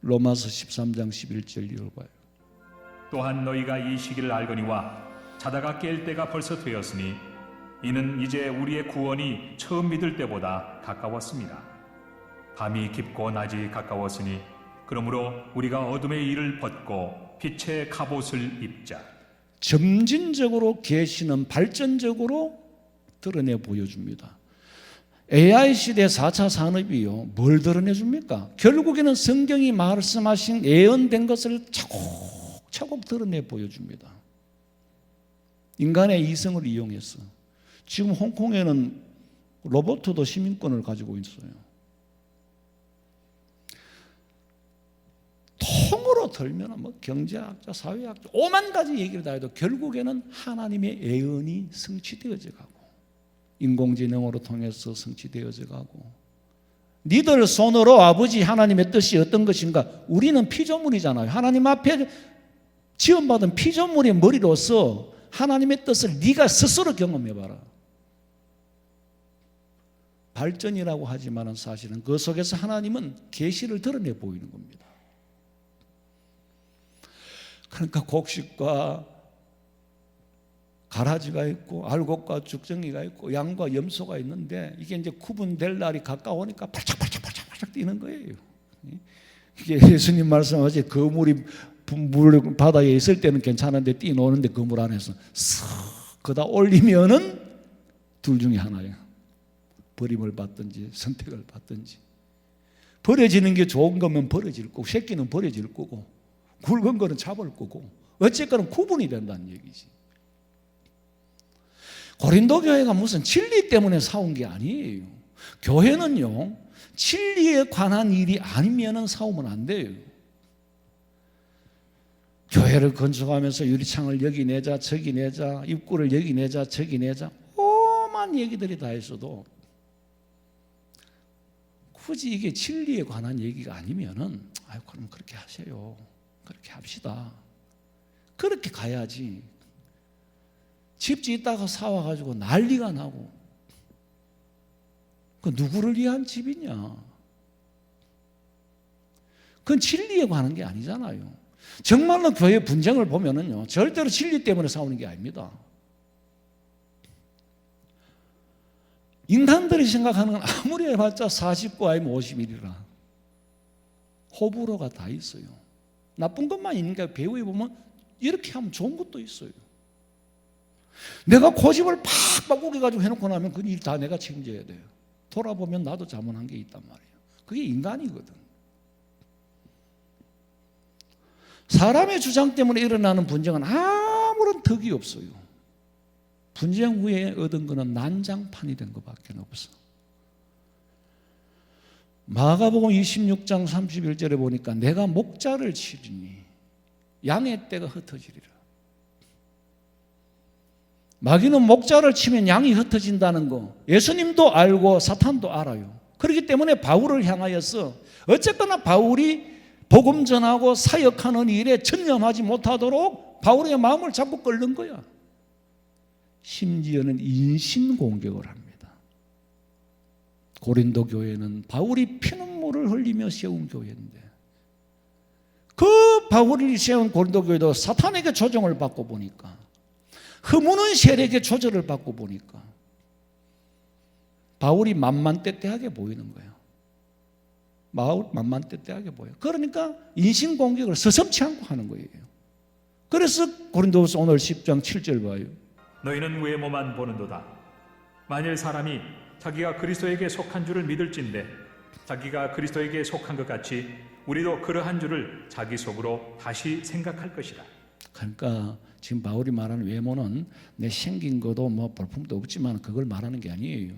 로마서 13장 11절 읽어봐요. 또한 너희가 이 시기를 알거니와 자다가 깰 때가 벌써 되었으니 이는 이제 우리의 구원이 처음 믿을 때보다 가까웠습니다. 밤이 깊고 낮이 가까웠으니 그러므로 우리가 어둠의 일을 벗고 빛의 갑옷을 입자. 점진적으로 계시는 발전적으로 드러내 보여줍니다. AI 시대 4차 산업이요 뭘 드러내줍니까? 결국에는 성경이 말씀하신 예언된 것을 차곡차곡 드러내 보여줍니다. 인간의 이성을 이용해서 지금 홍콩에는 로봇도 시민권을 가지고 있어요. 통으로 들면 뭐 경제학자, 사회학자 5만 가지 얘기를 다 해도 결국에는 하나님의 예언이 성취되어져 가고 인공지능으로 통해서 성취되어져 가고 니들 손으로 아버지 하나님의 뜻이 어떤 것인가? 우리는 피조물이잖아요. 하나님 앞에 지원받은 피조물의 머리로서 하나님의 뜻을 네가 스스로 경험해봐라. 발전이라고 하지만 사실은 그 속에서 하나님은 계시를 드러내 보이는 겁니다. 그러니까 곡식과 가라지가 있고 알곡과 죽정이가 있고 양과 염소가 있는데 이게 이제 구분될 날이 가까우니까 발짝발짝 뛰는 거예요. 이게 예수님 말씀하지 그물이 물 바다에 있을 때는 괜찮은데 뛰노는데 그물 안에서 쓱 그다 올리면은 둘 중에 하나예요. 버림을 받든지 선택을 받든지. 버려지는 게 좋은 거면 버려질 거고 새끼는 버려질 거고 굵은 거는 잡을 거고 어쨌거나 구분이 된다는 얘기지. 고린도 교회가 무슨 진리 때문에 싸운 게 아니에요. 교회는요 진리에 관한 일이 아니면은 싸우면 안 돼요. 교회를 건축하면서 유리창을 여기 내자 저기 내자 입구를 여기 내자 저기 내자 오만 얘기들이 다 있어도 굳이 이게 진리에 관한 얘기가 아니면은 그럼 그렇게 하세요. 그렇게 합시다. 그렇게 가야지. 집 짓다가 사와가지고 난리가 나고. 그 누구를 위한 집이냐? 그건 진리에 관한 게 아니잖아요. 정말로 교회 분쟁을 보면은요, 절대로 진리 때문에 싸우는 게 아닙니다. 인간들이 생각하는 건 아무리 해봤자 49 아니면 51이라. 호불호가 다 있어요. 나쁜 것만 있는 게 배우에 보면 이렇게 하면 좋은 것도 있어요. 내가 고집을 팍 바꾸게가지고 해놓고 나면 그 일 다 내가 책임져야 돼요. 돌아보면 나도 잘못한 게 있단 말이에요. 그게 인간이거든. 사람의 주장 때문에 일어나는 분쟁은 아무런 덕이 없어요. 분쟁 후에 얻은 것은 난장판이 된 것밖에 없어. 마가복음 26장 31절에 보니까 내가 목자를 치리니 양의 떼가 흩어지리라. 마귀는 목자를 치면 양이 흩어진다는 거 예수님도 알고 사탄도 알아요. 그렇기 때문에 바울을 향하여서 어쨌거나 바울이 복음 전하고 사역하는 일에 전념하지 못하도록 바울의 마음을 자꾸 끓는 거야. 심지어는 인신공격을 합니다. 고린도 교회는 바울이 피눈물을 흘리며 세운 교회인데 그 바울이 세운 고린도 교회도 사탄에게 조종을 받고 보니까 흐무는 세력의 조절을 받고 보니까 바울이 만만때때하게 보이는 거예요. 만만때때하게 보여요. 그러니까 인신공격을 서슴지 않고 하는 거예요. 그래서 고린도후서 오늘 10장 7절 봐요. 너희는 외모만 보는도다. 만일 사람이 자기가 그리스도에게 속한 줄을 믿을진대 자기가 그리스도에게 속한 것 같이 우리도 그러한 줄을 자기 속으로 다시 생각할 것이다. 그러니까 지금 바울이 말하는 외모는 내 생긴 것도 뭐 볼품도 없지만 그걸 말하는 게 아니에요.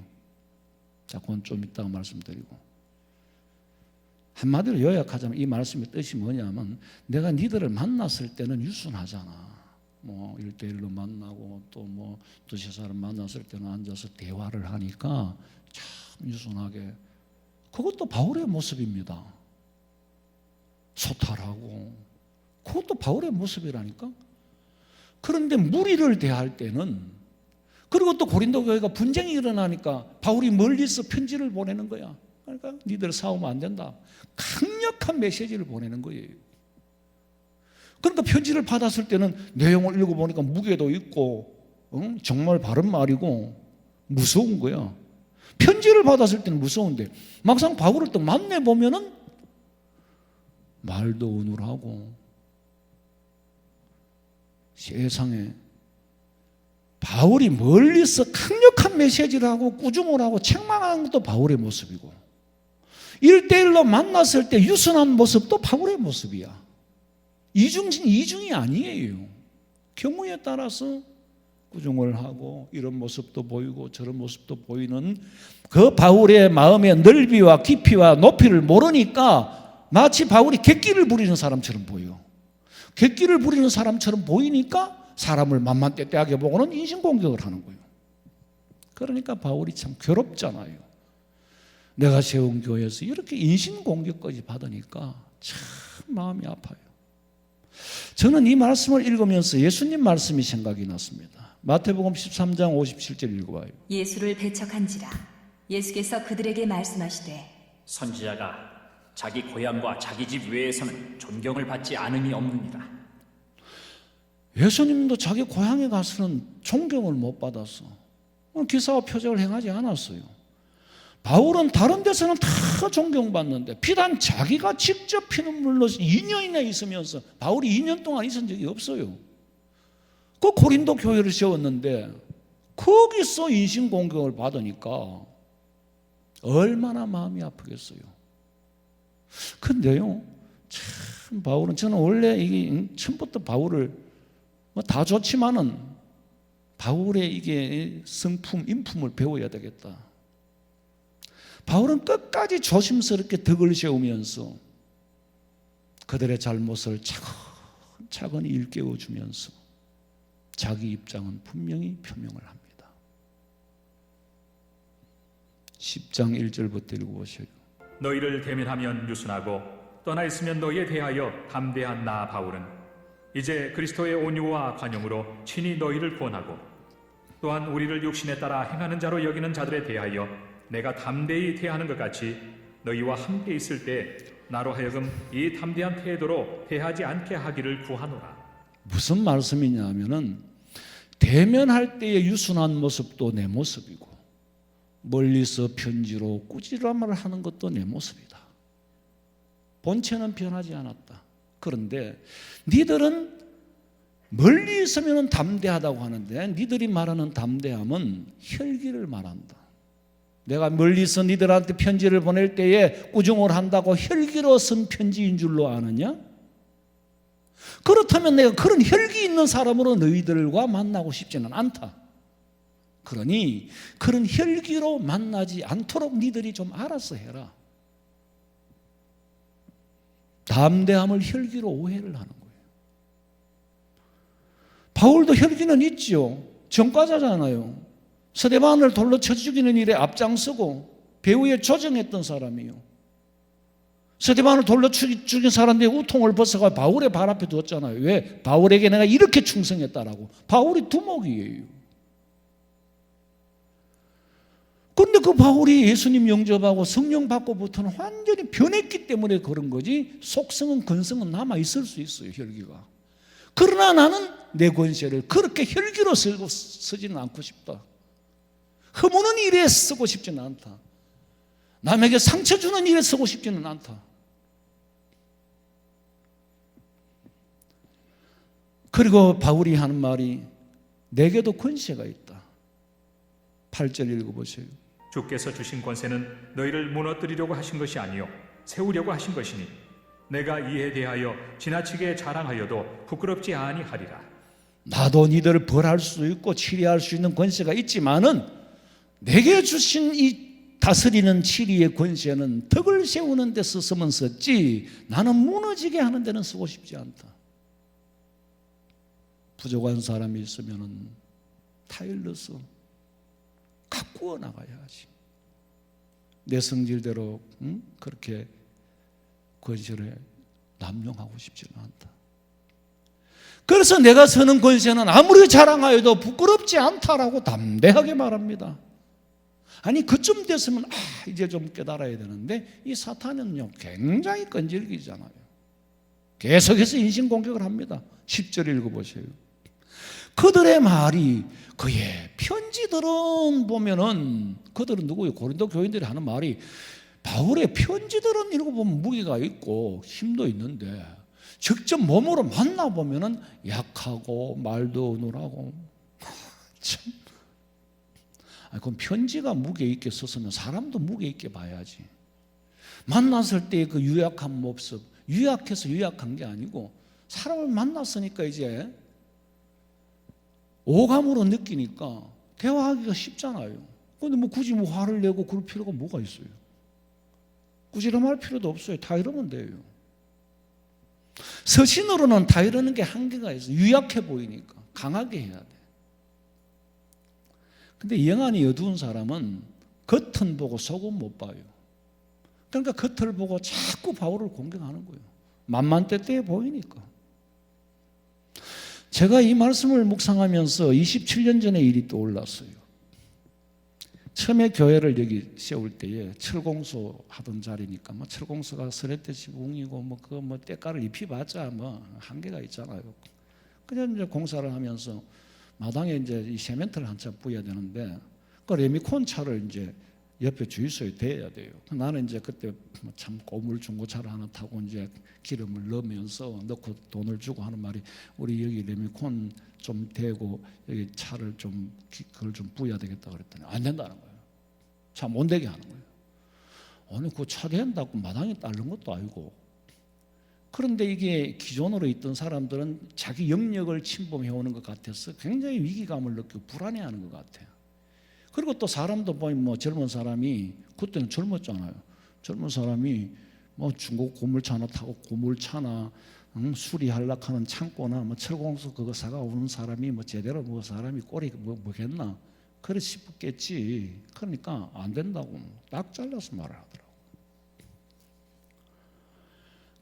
자, 그건 좀 이따가 말씀드리고. 한마디로 요약하자면 이 말씀의 뜻이 뭐냐면 내가 니들을 만났을 때는 유순하잖아. 뭐 1대1로 만나고 또 뭐 두세 사람 만났을 때는 앉아서 대화를 하니까 참 유순하게. 그것도 바울의 모습입니다. 소탈하고 그것도 바울의 모습이라니까. 그런데 무리를 대할 때는 그리고 또 고린도 교회가 분쟁이 일어나니까 바울이 멀리서 편지를 보내는 거야. 그러니까 니들 싸우면 안 된다. 강력한 메시지를 보내는 거예요. 그러니까 편지를 받았을 때는 내용을 읽어보니까 무게도 있고 정말 바른 말이고 무서운 거야. 편지를 받았을 때는 무서운데 막상 바울을 또 만나보면은 말도 어눌하고 세상에 바울이 멀리서 강력한 메시지를 하고 꾸중을 하고 책망하는 것도 바울의 모습이고 1대1로 만났을 때 유순한 모습도 바울의 모습이야. 이중이 아니에요. 경우에 따라서 꾸중을 하고 이런 모습도 보이고 저런 모습도 보이는 그 바울의 마음의 넓이와 깊이와 높이를 모르니까 마치 바울이 객기를 부리는 사람처럼 보여. 객기를 부리는 사람처럼 보이니까 사람을 만만때때하게 보고는 인신공격을 하는 거예요. 그러니까 바울이 참 괴롭잖아요. 내가 세운 교회에서 이렇게 인신공격까지 받으니까 참 마음이 아파요. 저는 이 말씀을 읽으면서 예수님 말씀이 생각이 났습니다. 마태복음 13장 57절 읽어봐요. 예수를 배척한지라 예수께서 그들에게 말씀하시되 선지자가 자기 고향과 자기 집 외에서는 존경을 받지 않음이 없느니라. 예수님도 자기 고향에 가서는 존경을 못 받았어. 기사와 표적을 행하지 않았어요. 바울은 다른 데서는 다 존경받는데 비단 자기가 직접 피눈물로 2년이나 있으면서 바울이 2년 동안 있은 적이 없어요. 그 고린도 교회를 세웠는데 거기서 인신공격을 받으니까 얼마나 마음이 아프겠어요. 근데요, 참 바울은 저는 원래 이게 처음부터 바울을 뭐 다 좋지만은 바울의 이게 성품, 인품을 배워야 되겠다. 바울은 끝까지 조심스럽게 덕을 세우면서 그들의 잘못을 차근차근 일깨워주면서 자기 입장은 분명히 표명을 합니다. 10장 1절부터 읽어보세요. 너희를 대면하면 유순하고 떠나 있으면 너희에 대하여 담대한 나 바울은 이제 그리스도의 온유와 관용으로 친히 너희를 구원하고 또한 우리를 육신에 따라 행하는 자로 여기는 자들에 대하여 내가 담대히 대하는 것 같이 너희와 함께 있을 때 나로 하여금 이 담대한 태도로 대하지 않게 하기를 구하노라. 무슨 말씀이냐 하면은 대면할 때의 유순한 모습도 내 모습이고 멀리서 편지로 꾸지람을 하는 것도 내 모습이다. 본체는 변하지 않았다. 그런데 니들은 멀리 있으면 담대하다고 하는데 니들이 말하는 담대함은 혈기를 말한다. 내가 멀리서 니들한테 편지를 보낼 때에 꾸중을 한다고 혈기로 쓴 편지인 줄로 아느냐? 그렇다면 내가 그런 혈기 있는 사람으로 너희들과 만나고 싶지는 않다. 그러니 그런 혈기로 만나지 않도록 니들이 좀 알아서 해라. 담대함을 혈기로 오해를 하는 거예요. 바울도 혈기는 있지요. 전과자잖아요. 스데반을 돌로 쳐 죽이는 일에 앞장서고 배후에 조정했던 사람이요. 스데반을 돌로 죽인 사람들이 우통을 벗어가 바울의 발 앞에 두었잖아요. 왜? 바울에게 내가 이렇게 충성했다라고. 바울이 두목이에요. 그런데 그 바울이 예수님 영접하고 성령 받고부터는 완전히 변했기 때문에 그런 거지, 속성은 근성은 남아있을 수 있어요, 혈기가. 그러나 나는 내 권세를 그렇게 혈기로 쓰지는 않고 싶다. 허무는 일에 쓰고 싶지는 않다. 남에게 상처 주는 일에 쓰고 싶지는 않다. 그리고 바울이 하는 말이 내게도 권세가 있다. 8절 읽어보세요. 주께서 주신 권세는 너희를 무너뜨리려고 하신 것이 아니요 세우려고 하신 것이니 내가 이에 대하여 지나치게 자랑하여도 부끄럽지 아니하리라. 나도 니들을 벌할 수 있고 치리할 수 있는 권세가 있지만은 내게 주신 이 다스리는 치리의 권세는 덕을 세우는 데 쓰면 썼지 나는 무너지게 하는 데는 쓰고 싶지 않다. 부족한 사람이 있으면 타일러서 가꾸어 나가야지. 내 성질대로 그렇게 권세를 남용하고 싶지는 않다. 그래서 내가 서는 권세는 아무리 자랑하여도 부끄럽지 않다라고 담대하게 말합니다. 아니 그쯤 됐으면 이제 좀 깨달아야 되는데 이 사탄은요 굉장히 끈질기잖아요. 계속해서 인신공격을 합니다. 10절 읽어보세요. 그들의 말이 그의 편지들은 보면은 그들은 누구예요? 고린도 교인들이 하는 말이 바울의 편지들은 읽어보면 무게가 있고 힘도 있는데 직접 몸으로 만나보면은 약하고 말도 어눌하고 참. 그럼 편지가 무게 있게 썼으면 사람도 무게 있게 봐야지. 만났을 때 그 유약한 모습, 유약해서 유약한 게 아니고 사람을 만났으니까 이제 오감으로 느끼니까 대화하기가 쉽잖아요. 그런데 뭐 굳이 뭐 화를 내고 그럴 필요가 뭐가 있어요? 꾸지람할 필요도 없어요. 다 이러면 돼요. 서신으로는 다 이러는 게 한계가 있어요. 유약해 보이니까 강하게 해야 돼. 근데 영안이 어두운 사람은 겉은 보고 속은 못 봐요. 그러니까 겉을 보고 자꾸 바울을 공격하는 거예요. 만만때때해 보이니까. 제가 이 말씀을 묵상하면서 27년 전에 일이 떠올랐어요. 처음에 교회를 여기 세울 때에 철공소 하던 자리니까 뭐 철공소가 서래때 지붕이고 뭐 그 뭐 때깔을 입히봤자 뭐 한계가 있잖아요. 그냥 이제 공사를 하면서 마당에 이제 이 세멘트를 한참 뿌려야 되는데 그 레미콘 차를 이제 옆에 주유소에 대야 돼요. 나는 이제 그때 참 고물 중고차를 하나 타고 이제 기름을 넣으면서 넣고 돈을 주고 하는 말이 우리 여기 레미콘 좀 대고 여기 차를 좀 그걸 좀 부어야 되겠다 그랬더니 안 된다는 거예요. 차 못 되게 하는 거예요. 아니 그 차 된다고 마당에 따른 것도 아니고. 그런데 이게 기존으로 있던 사람들은 자기 영역을 침범해 오는 것 같아서 굉장히 위기감을 느끼고 불안해하는 것 같아요. 그리고 또 사람도 보면 뭐 젊은 사람이 그때는 젊었잖아요. 젊은 사람이 뭐 중국 고물차나 타고 고물차나 수리하려고 하는 창고나 뭐 철공소 그거 사가 오는 사람이 뭐 제대로 뭐 사람이 꼴이 뭐겠나 그래 싶었겠지. 그러니까 안 된다고 딱 잘라서 말을 하더라고.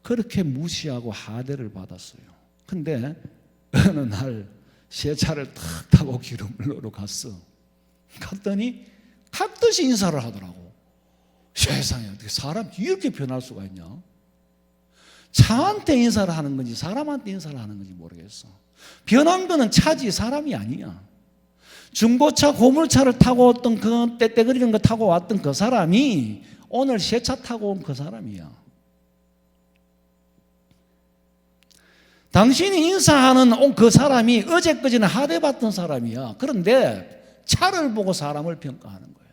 그렇게 무시하고 하대를 받았어요. 근데 어느 날 새 차를 탁 타고 기름을 넣으러 갔어. 갔더니 각듯이 인사를 하더라고. 세상에 어떻게 사람이 이렇게 변할 수가 있냐? 차한테 인사를 하는 건지 사람한테 인사를 하는 건지 모르겠어. 변한 거는 차지 사람이 아니야. 중고차 고물차를 타고 왔던 그 떼떼거리는 거 타고 왔던 그 사람이 오늘 새 차 타고 온 그 사람이야. 당신이 인사하는 그 사람이 어제까지는 하대받던 사람이야. 그런데 차를 보고 사람을 평가하는 거야.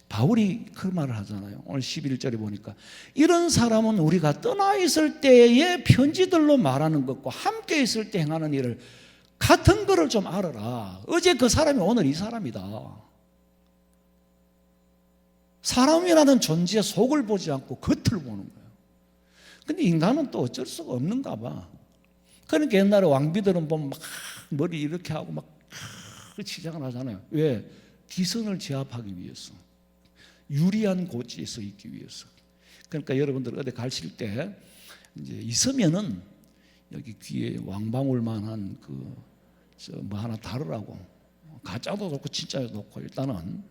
바울이 그 말을 하잖아요. 오늘 11절에 보니까 이런 사람은 우리가 떠나 있을 때의 편지들로 말하는 것과 함께 있을 때 행하는 일을 같은 거를 좀 알아라. 어제 그 사람이 오늘 이 사람이다. 사람이라는 존재의 속을 보지 않고 겉을 보는 거예요. 근데 인간은 또 어쩔 수가 없는가 봐. 그러니까 옛날에 왕비들은 보면 막 머리 이렇게 하고 막 치장을 하잖아요. 왜? 기선을 제압하기 위해서. 유리한 고지에 서 있기 위해서. 그러니까 여러분들 어디 가실 때 이제 있으면은 여기 귀에 왕방울만한 뭐 하나 다르라고. 가짜도 좋고 진짜도 좋고 일단은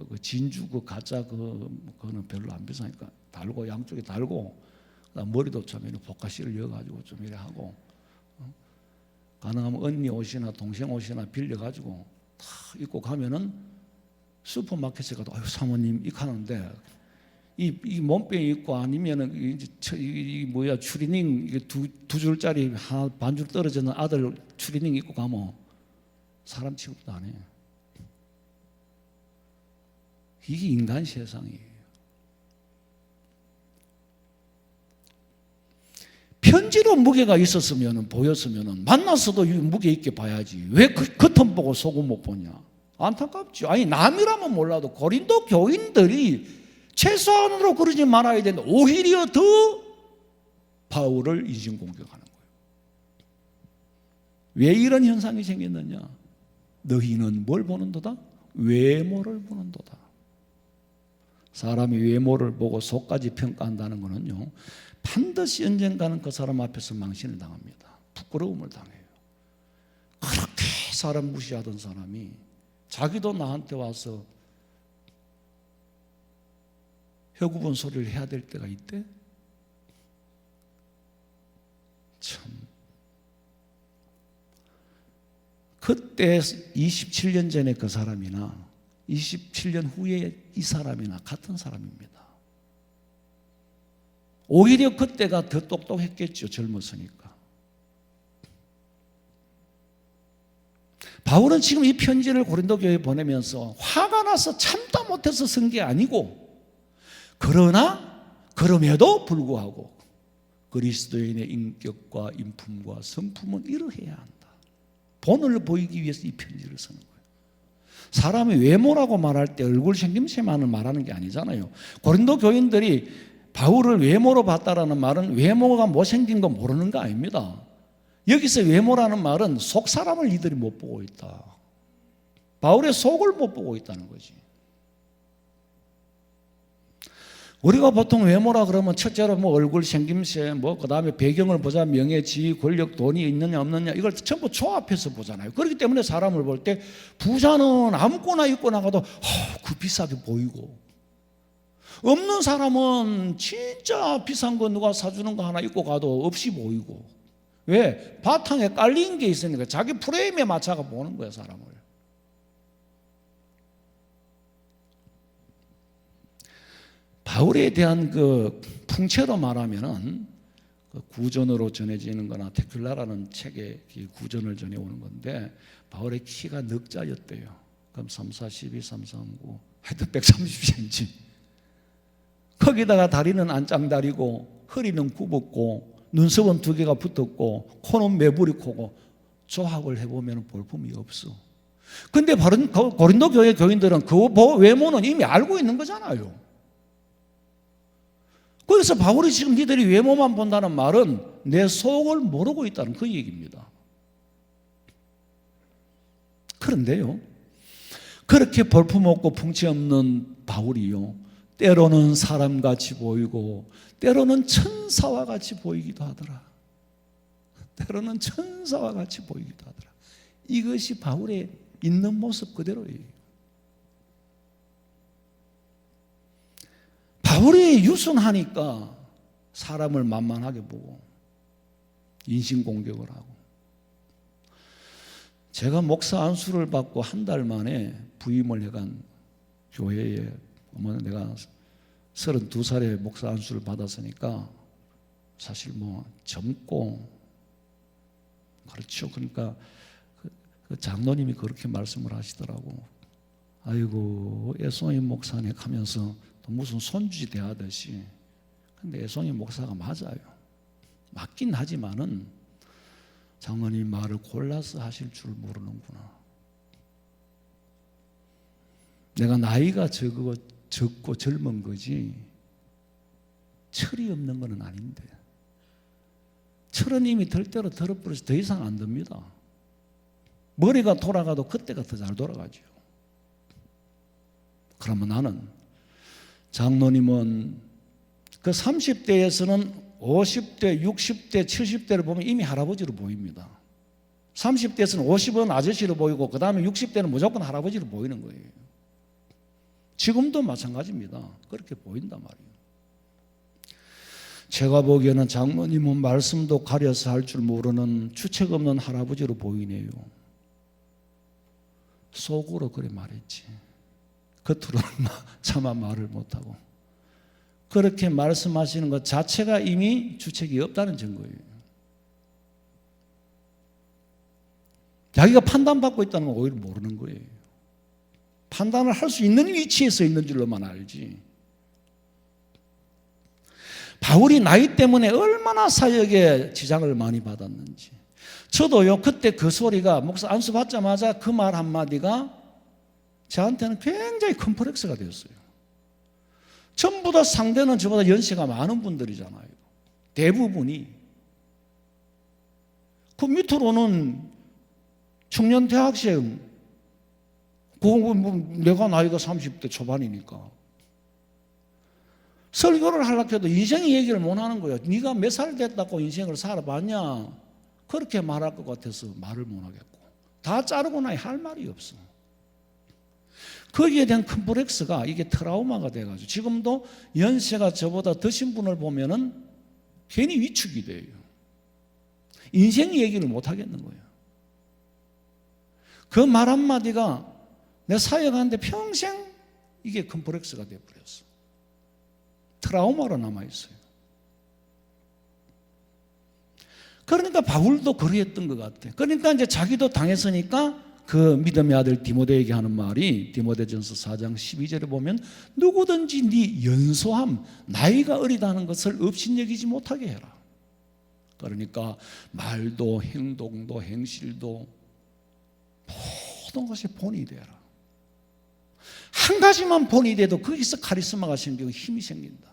그 진주 그 가짜 그거는 별로 안 비싸니까 달고 양쪽에 달고 머리도 좀 이렇게 보카시를 넣어가지고 좀 이래 하고 가능하면 언니 옷이나 동생 옷이나 빌려가지고 다 입고 가면은 슈퍼마켓에 가도 아유 사모님 이렇게 하는데 이 몸빼 입고 아니면은 이 뭐야 추리닝 이게 두 줄짜리 하나 반줄 떨어지는 아들 추리닝 입고 가면 사람 취급도 안 해. 이게 인간 세상이에요. 편지로 무게가 있었으면 보였으면 만났어도 무게 있게 봐야지. 왜 겉은 보고 속은 못 보냐? 안타깝죠. 아니 남이라면 몰라도 고린도 교인들이 최소한으로 그러지 말아야 되는데 오히려 더 바울을 인신공격하는 거예요. 왜 이런 현상이 생겼느냐? 너희는 뭘 보는도다? 외모를 보는도다. 사람이 외모를 보고 속까지 평가한다는 것은요, 반드시 언젠가는 그 사람 앞에서 망신을 당합니다. 부끄러움을 당해요. 그렇게 사람 무시하던 사람이 자기도 나한테 와서 혀굽은 소리를 해야 될 때가 있대? 참. 그때 27년 전에 그 사람이나 27년 후에 이 사람이나 같은 사람입니다. 오히려 그때가 더 똑똑했겠죠. 젊었으니까. 바울은 지금 이 편지를 고린도 교회에 보내면서 화가 나서 참다 못해서 쓴 게 아니고, 그러나 그럼에도 불구하고 그리스도인의 인격과 인품과 성품은 이러해야 한다. 본을 보이기 위해서 이 편지를 쓰는 거예요. 사람의 외모라고 말할 때 얼굴 생김새만을 말하는 게 아니잖아요. 고린도 교인들이 바울을 외모로 봤다라는 말은 외모가 못생긴 거 모르는 거 아닙니다. 여기서 외모라는 말은 속 사람을 이들이 못 보고 있다. 바울의 속을 못 보고 있다는 거지. 우리가 보통 외모라 그러면 첫째로 뭐 얼굴 생김새, 뭐 그다음에 배경을 보자, 명예, 지위, 권력, 돈이 있느냐 없느냐 이걸 전부 조합해서 보잖아요. 그렇기 때문에 사람을 볼 때 부자는 아무거나 입고 나가도 그 비싸게 보이고, 없는 사람은 진짜 비싼 거 누가 사주는 거 하나 입고 가도 없이 보이고. 왜? 바탕에 깔린 게 있으니까 자기 프레임에 맞춰가 보는 거야, 사람을. 바울에 대한 그 풍채로 말하면은 그 구전으로 전해지는 거나 테큘라라는 책의 구전을 전해오는 건데, 바울의 키가 넉자였대요. 그럼 3, 4, 12, 3, 3, 9 하여튼 130cm. 거기다가 다리는 안짱다리고 허리는 굽었고 눈썹은 2개가 붙었고 코는 매부리 코고 조합을 해보면 볼품이 없어. 근데 고린도 교회 교인들은 그 외모는 이미 알고 있는 거잖아요. 그래서 바울이 지금 니들이 외모만 본다는 말은 내 속을 모르고 있다는 그 얘기입니다. 그런데요, 그렇게 볼품없고 풍채 없는 바울이요, 때로는 사람같이 보이고 때로는 천사와 같이 보이기도 하더라. 때로는 천사와 같이 보이기도 하더라. 이것이 바울의 있는 모습 그대로예요. 바울이 유순하니까 사람을 만만하게 보고 인신공격을 하고, 제가 목사 안수를 받고 한 달 만에 부임을 해간 교회에, 내가 32살에 목사 안수를 받았으니까 사실 뭐 젊고, 그렇죠. 그러니까 그 장로님이 그렇게 말씀을 하시더라고. 아이고 애송이 목사네 하면서 무슨 손주지 대하듯이. 근데 애송이 목사가 맞아요. 맞긴 하지만은 장로님 말을 골라서 하실 줄 모르는구나. 내가 나이가 적고 젊은 거지 철이 없는 건 아닌데, 철은 이미 들 대로 들어버려서 더 이상 안 듭니다. 머리가 돌아가도 그때가 더 잘 돌아가죠. 그러면 나는, 장로님은 그 30대에서는 50대, 60대, 70대를 보면 이미 할아버지로 보입니다. 30대에서는 50은 아저씨로 보이고 그 다음에 60대는 무조건 할아버지로 보이는 거예요. 지금도 마찬가지입니다. 그렇게 보인단 말이에요. 제가 보기에는 장모님은 말씀도 가려서 할 줄 모르는 주책 없는 할아버지로 보이네요. 속으로 그래 말했지. 겉으로는 차마 말을 못하고. 그렇게 말씀하시는 것 자체가 이미 주책이 없다는 증거예요. 자기가 판단받고 있다는 건 오히려 모르는 거예요. 판단을 할 수 있는 위치에서 있는 줄로만 알지. 바울이 나이 때문에 얼마나 사역에 지장을 많이 받았는지. 저도요, 그때 그 소리가, 목사 안수 받자마자 그 말 한마디가 저한테는 굉장히 컴플렉스가 되었어요. 전부 다 상대는 저보다 연세가 많은 분들이잖아요. 대부분이. 그 밑으로는 청년 대학생, 내가 나이가 30대 초반이니까. 설교를 하려고 해도 인생 얘기를 못 하는 거예요. 네가 몇 살 됐다고 인생을 살아봤냐? 그렇게 말할 것 같아서 말을 못 하겠고. 다 자르고 나니 할 말이 없어. 거기에 대한 컴플렉스가 이게 트라우마가 돼가지고 지금도 연세가 저보다 드신 분을 보면은 괜히 위축이 돼요. 인생 얘기를 못 하겠는 거예요. 그 말 한마디가 내 사역하는데 평생 이게 컴플렉스가 돼버렸어. 트라우마로 남아있어요. 그러니까 바울도 그랬던 것 같아. 그러니까 이제 자기도 당했으니까 그 믿음의 아들 디모데에게 하는 말이 디모데전서 4장 12절에 보면 누구든지 네 연소함, 나이가 어리다는 것을 업신여기지 못하게 해라. 그러니까 말도 행동도 행실도 모든 것이 본이 되라. 한 가지만 본이 돼도 거기서 카리스마가 생기고 힘이 생긴다.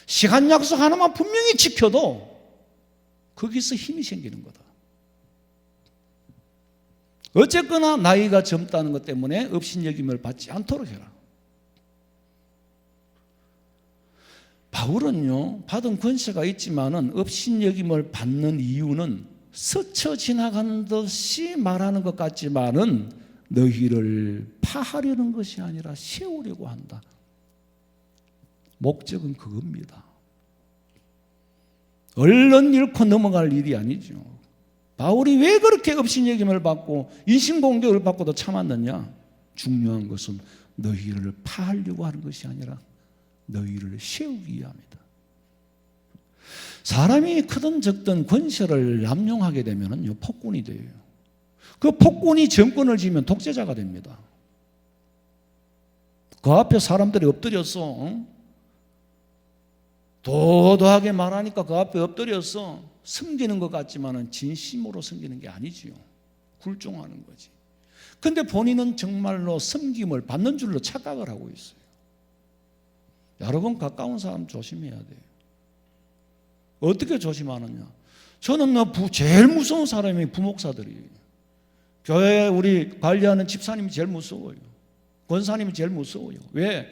시간 약속 하나만 분명히 지켜도 거기서 힘이 생기는 거다. 어쨌거나 나이가 젊다는 것 때문에 업신여김을 받지 않도록 해라. 바울은요, 받은 권세가 있지만은 업신여김을 받는 이유는 스쳐 지나가는 듯이 말하는 것 같지만은 너희를 파하려는 것이 아니라 세우려고 한다. 목적은 그겁니다. 얼른 잃고 넘어갈 일이 아니죠. 바울이 왜 그렇게 업신여김을 받고 인신공격을 받고도 참았느냐? 중요한 것은 너희를 파하려고 하는 것이 아니라 너희를 세우기 위함이다. 사람이 크든 적든 권세를 남용하게 되면요, 폭군이 돼요. 그 폭군이 정권을 쥐면 독재자가 됩니다. 그 앞에 사람들이 엎드려서 도도하게 말하니까 그 앞에 엎드려서 섬기는 것 같지만은 진심으로 섬기는 게 아니지요. 굴종하는 거지. 근데 본인은 정말로 섬김을 받는 줄로 착각을 하고 있어요. 여러분, 가까운 사람 조심해야 돼요. 어떻게 조심하느냐? 저는 제일 무서운 사람이 부목사들이에요. 교회 우리 관리하는 집사님이 제일 무서워요. 권사님이 제일 무서워요. 왜?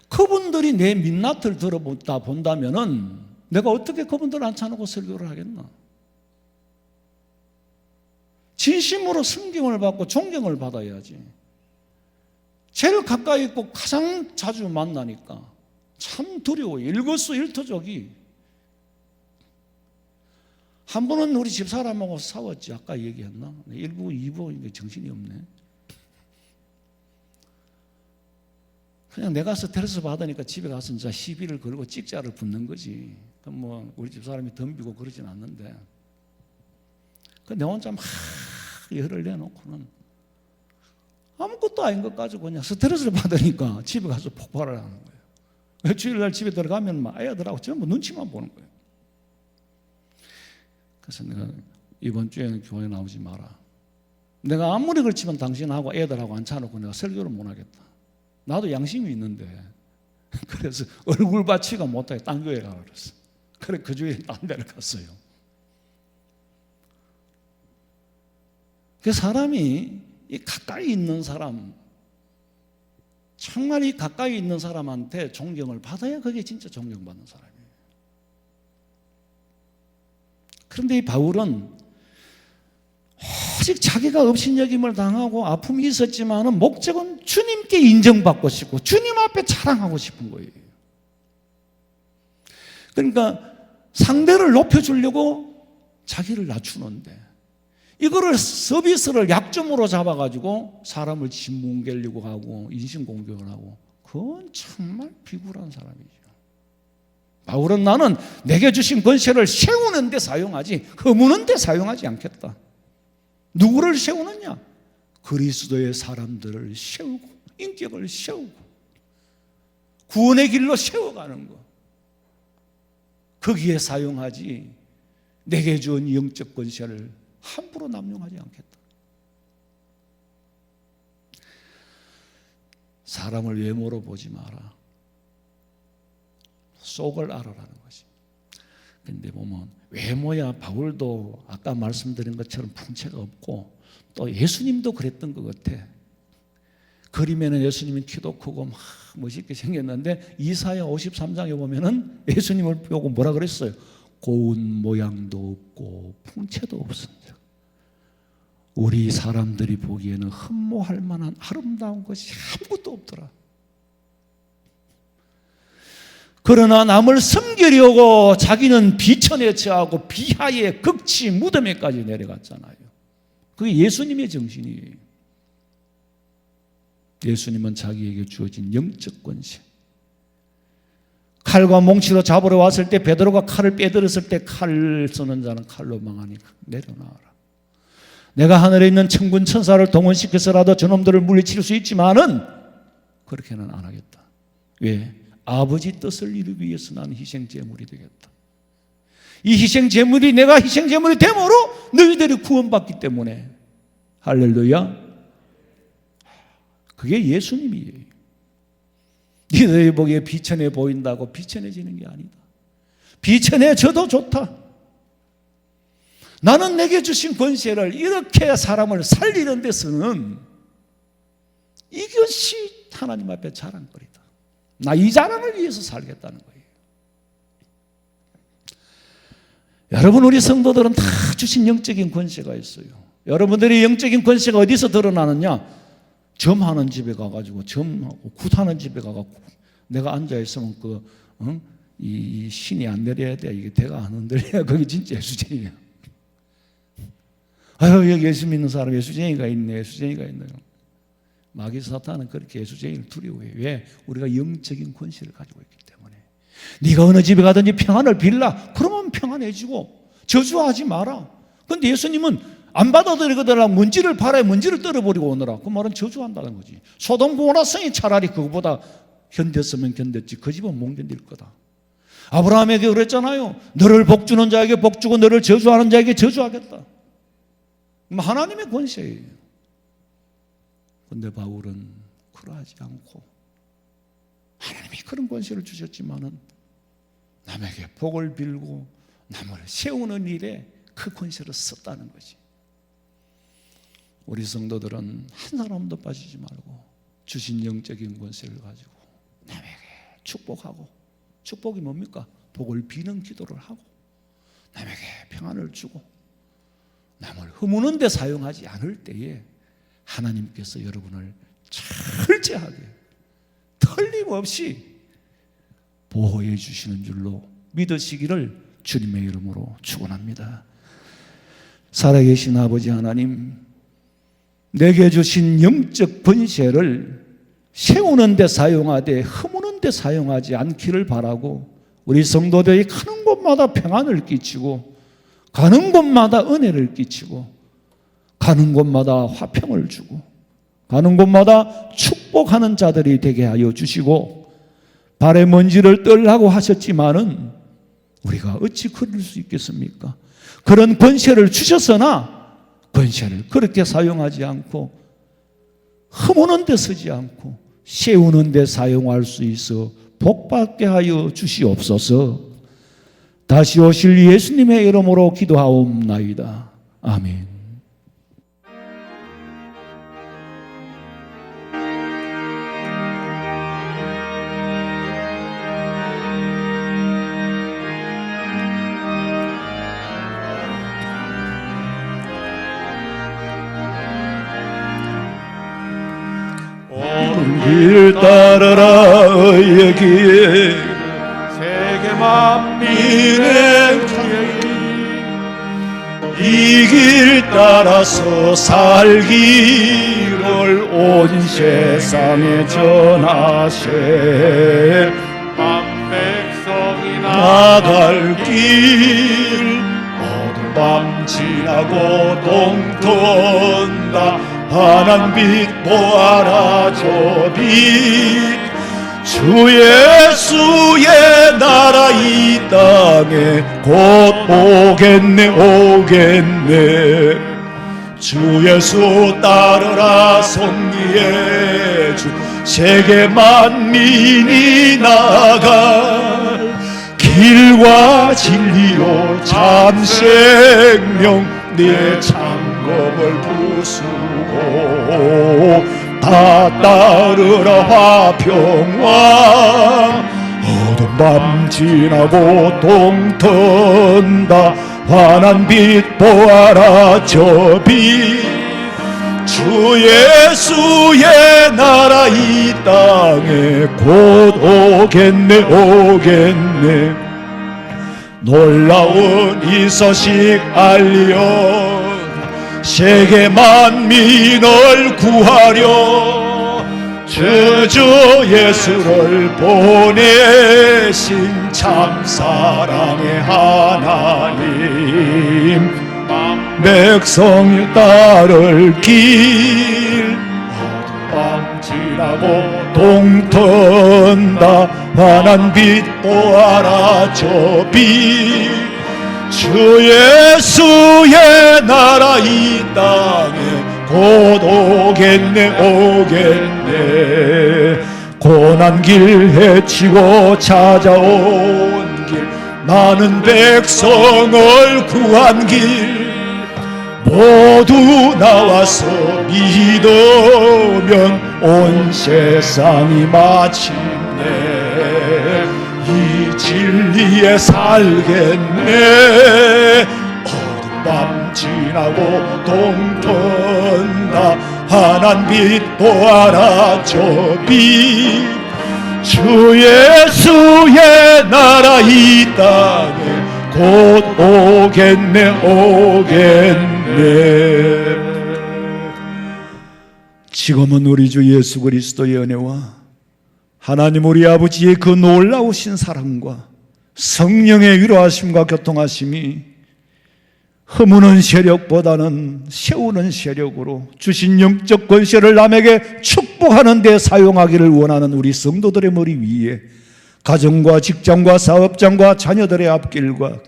그분들이 내 민낯을 들어보다 본다면은 내가 어떻게 그분들 앉혀놓고 설교를 하겠나? 진심으로 섬김을 받고 존경을 받아야지. 제일 가까이 있고 가장 자주 만나니까 참 두려워요. 일거수일투족이. 한 번은 우리 집사람하고 싸웠지. 아까 얘기했나? 1부, 2부 정신이 없네. 그냥 내가 스트레스 받으니까 집에 가서 이제 시비를 걸고 찍자를 붙는 거지. 그럼 뭐 우리 집사람이 덤비고 그러진 않는데. 내 혼자 막 열을 내놓고는 아무것도 아닌 것 가지고 그냥 스트레스를 받으니까 집에 가서 폭발을 하는 거예요. 주일날 집에 들어가면 막 애들하고 전부 눈치만 보는 거예요. 그래서 내가 이번 주에는 교회 나오지 마라. 내가 아무리 그렇지만 당신하고 애들하고 앉혀놓고 내가 설교를 못 하겠다. 나도 양심이 있는데. 그래서 얼굴 받치가 못하게 딴 교회 가라 그랬어. 그래 그 주에 딴 데를 갔어요. 그 사람이 이 가까이 있는 사람, 정말 이 가까이 있는 사람한테 존경을 받아야 그게 진짜 존경받는 사람이에요. 그런데 이 바울은 오직 자기가 업신여김을 당하고 아픔이 있었지만은 목적은 주님께 인정받고 싶고 주님 앞에 자랑하고 싶은 거예요. 그러니까 상대를 높여주려고 자기를 낮추는데 이거를 서비스를 약점으로 잡아가지고 사람을 짓뭉개려고 하고 인신공격을 하고 그건 정말 비굴한 사람이죠. 바울은 나는 내게 주신 권세를 세우는 데 사용하지 허무는 데 사용하지 않겠다. 누구를 세우느냐? 그리스도의 사람들을 세우고 인격을 세우고 구원의 길로 세워가는 것. 거기에 사용하지 내게 준 영적 권세를 함부로 남용하지 않겠다. 사람을 외모로 보지 마라. 속을 알아라는 것이. 그런데 보면 외모야 바울도 아까 말씀드린 것처럼 풍채가 없고 또 예수님도 그랬던 것 같아. 그림에는 예수님은 키도 크고 막 멋있게 생겼는데 이사야 53장에 보면은 예수님을 보고 뭐라 그랬어요? 고운 모양도 없고 풍채도 없습니다. 우리 사람들이 보기에는 흠모할 만한 아름다운 것이 아무것도 없더라. 그러나 남을 섬기려고 자기는 비천에 처하고 비하의 극치 무덤에까지 내려갔잖아요. 그게 예수님의 정신이에요. 예수님은 자기에게 주어진 영적 권세. 칼과 몽치로 잡으러 왔을 때 베드로가 칼을 빼들었을 때 칼 쓰는 자는 칼로 망하니 내려놔라. 내가 하늘에 있는 천군 천사를 동원시켜서라도 저놈들을 물리칠 수 있지만은 그렇게는 안 하겠다. 왜? 아버지 뜻을 이루기 위해서 나는 희생제물이 되겠다. 이 희생제물이 내가 희생제물이 됨으로 너희들이 구원받기 때문에. 할렐루야. 그게 예수님이에요. 너희 보기에 비천해 보인다고 비천해지는 게 아니다. 비천해져도 좋다. 나는 내게 주신 권세를 이렇게 사람을 살리는 데서는 이것이 하나님 앞에 자랑거리다. 나 이 자랑을 위해서 살겠다는 거예요. 여러분, 우리 성도들은 다 주신 영적인 권세가 있어요. 여러분들의 영적인 권세가 어디서 드러나느냐? 점하는 집에 가가지고 점하고 굿하는 집에 가가지고 내가 앉아있으면 이 신이 안 내려야 돼. 이게 대가 안 흔들려야 그게 진짜 예수쟁이야. 아유, 여기 예수 믿는 사람 예수쟁이가 있네. 예수쟁이가 있네. 마귀 사탄은 그렇게 예수쟁이를 두려워해. 왜? 우리가 영적인 권세를 가지고 있기 때문에. 네가 어느 집에 가든지 평안을 빌라. 그러면 평안해지고 저주하지 마라. 그런데 예수님은 안 받아들이거든 문지를 팔아야 문지를 떨어버리고 오너라. 그 말은 저주한다는 거지. 소돔 고모라 성이 차라리 그거보다 견뎠으면 견뎠지 그 집은 못 견딜 거다. 아브라함에게 그랬잖아요. 너를 복주는 자에게 복주고 너를 저주하는 자에게 저주하겠다. 하나님의 권세예요. 그런데 바울은 그러하지 않고 하나님이 그런 권세를 주셨지만은 남에게 복을 빌고 남을 세우는 일에 그 권세를 썼다는 거지. 우리 성도들은 한 사람도 빠지지 말고 주신 영적인 권세를 가지고 남에게 축복하고, 축복이 뭡니까? 복을 비는 기도를 하고 남에게 평안을 주고 남을 허무는 데 사용하지 않을 때에 하나님께서 여러분을 철저하게 틀림없이 보호해 주시는 줄로 믿으시기를 주님의 이름으로 축원합니다. 살아계신 아버지 하나님, 내게 주신 영적 번제를 세우는 데 사용하되 허무는 데 사용하지 않기를 바라고 우리 성도들이 가는 곳마다 평안을 끼치고 가는 곳마다 은혜를 끼치고 가는 곳마다 화평을 주고 가는 곳마다 축복하는 자들이 되게 하여 주시고 발의 먼지를 떨라고 하셨지만은 우리가 어찌 그럴 수 있겠습니까? 그런 권세를 주셨으나 권세를 그렇게 사용하지 않고 허무는 데 쓰지 않고 세우는 데 사용할 수 있어 복받게 하여 주시옵소서. 다시 오실 예수님의 이름으로 기도하옵나이다. 아멘. 길 따르라 의의 길 세계 만민의 주의 이 길 따라서 살기를 온 세상에 전하세 백성이 나갈 길 어두운 밤 지나고 동턴다 환한 빛 보아라 저 빛 주 예수의 나라 이 땅에 곧 오겠네 오겠네 주 예수 따르라 성리의 주 세계 만민이 나갈 길과 진리로 참 생명 내 창검을 부수고 다 따르라 화평왕 어두운 밤 지나고 동턴다 환한 빛 보아라 저 빛 주 예수의 나라 이 땅에 곧 오겠네 오겠네 놀라운 이 소식 알리어 세계 만민을 구하려 주 예수를 보내신 참사랑의 하나님 백성이 따를 길 어두운 밤 지나고 동턴다 환한 빛 보아라 저 빛 주 예수의 나라 이 땅에 곧 오겠네 오겠네 고난 길 헤치고 찾아온 길 많은 백성을 구한 길 모두 나와서 믿으면 온 세상이 마침내 이 진리에 살겠네 어두운 밤 지나고 동턴다 환한 빛 보아라 저 빛 주 예수의 나라 이 땅에 곧 오겠네 오겠네 지금은 우리 주 예수 그리스도의 은혜와 하나님 우리 아버지의 그 놀라우신 사랑과 성령의 위로하심과 교통하심이 허무는 세력보다는 세우는 세력으로 주신 영적 권세를 남에게 축복하는 데 사용하기를 원하는 우리 성도들의 머리 위에 가정과 직장과 사업장과 자녀들의 앞길과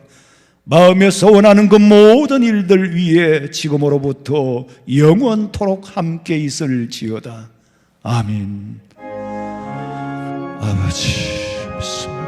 마음에 소원하는 그 모든 일들 위에 지금으로부터 영원토록 함께 있을지어다. 아멘. 아버지 믿습니다.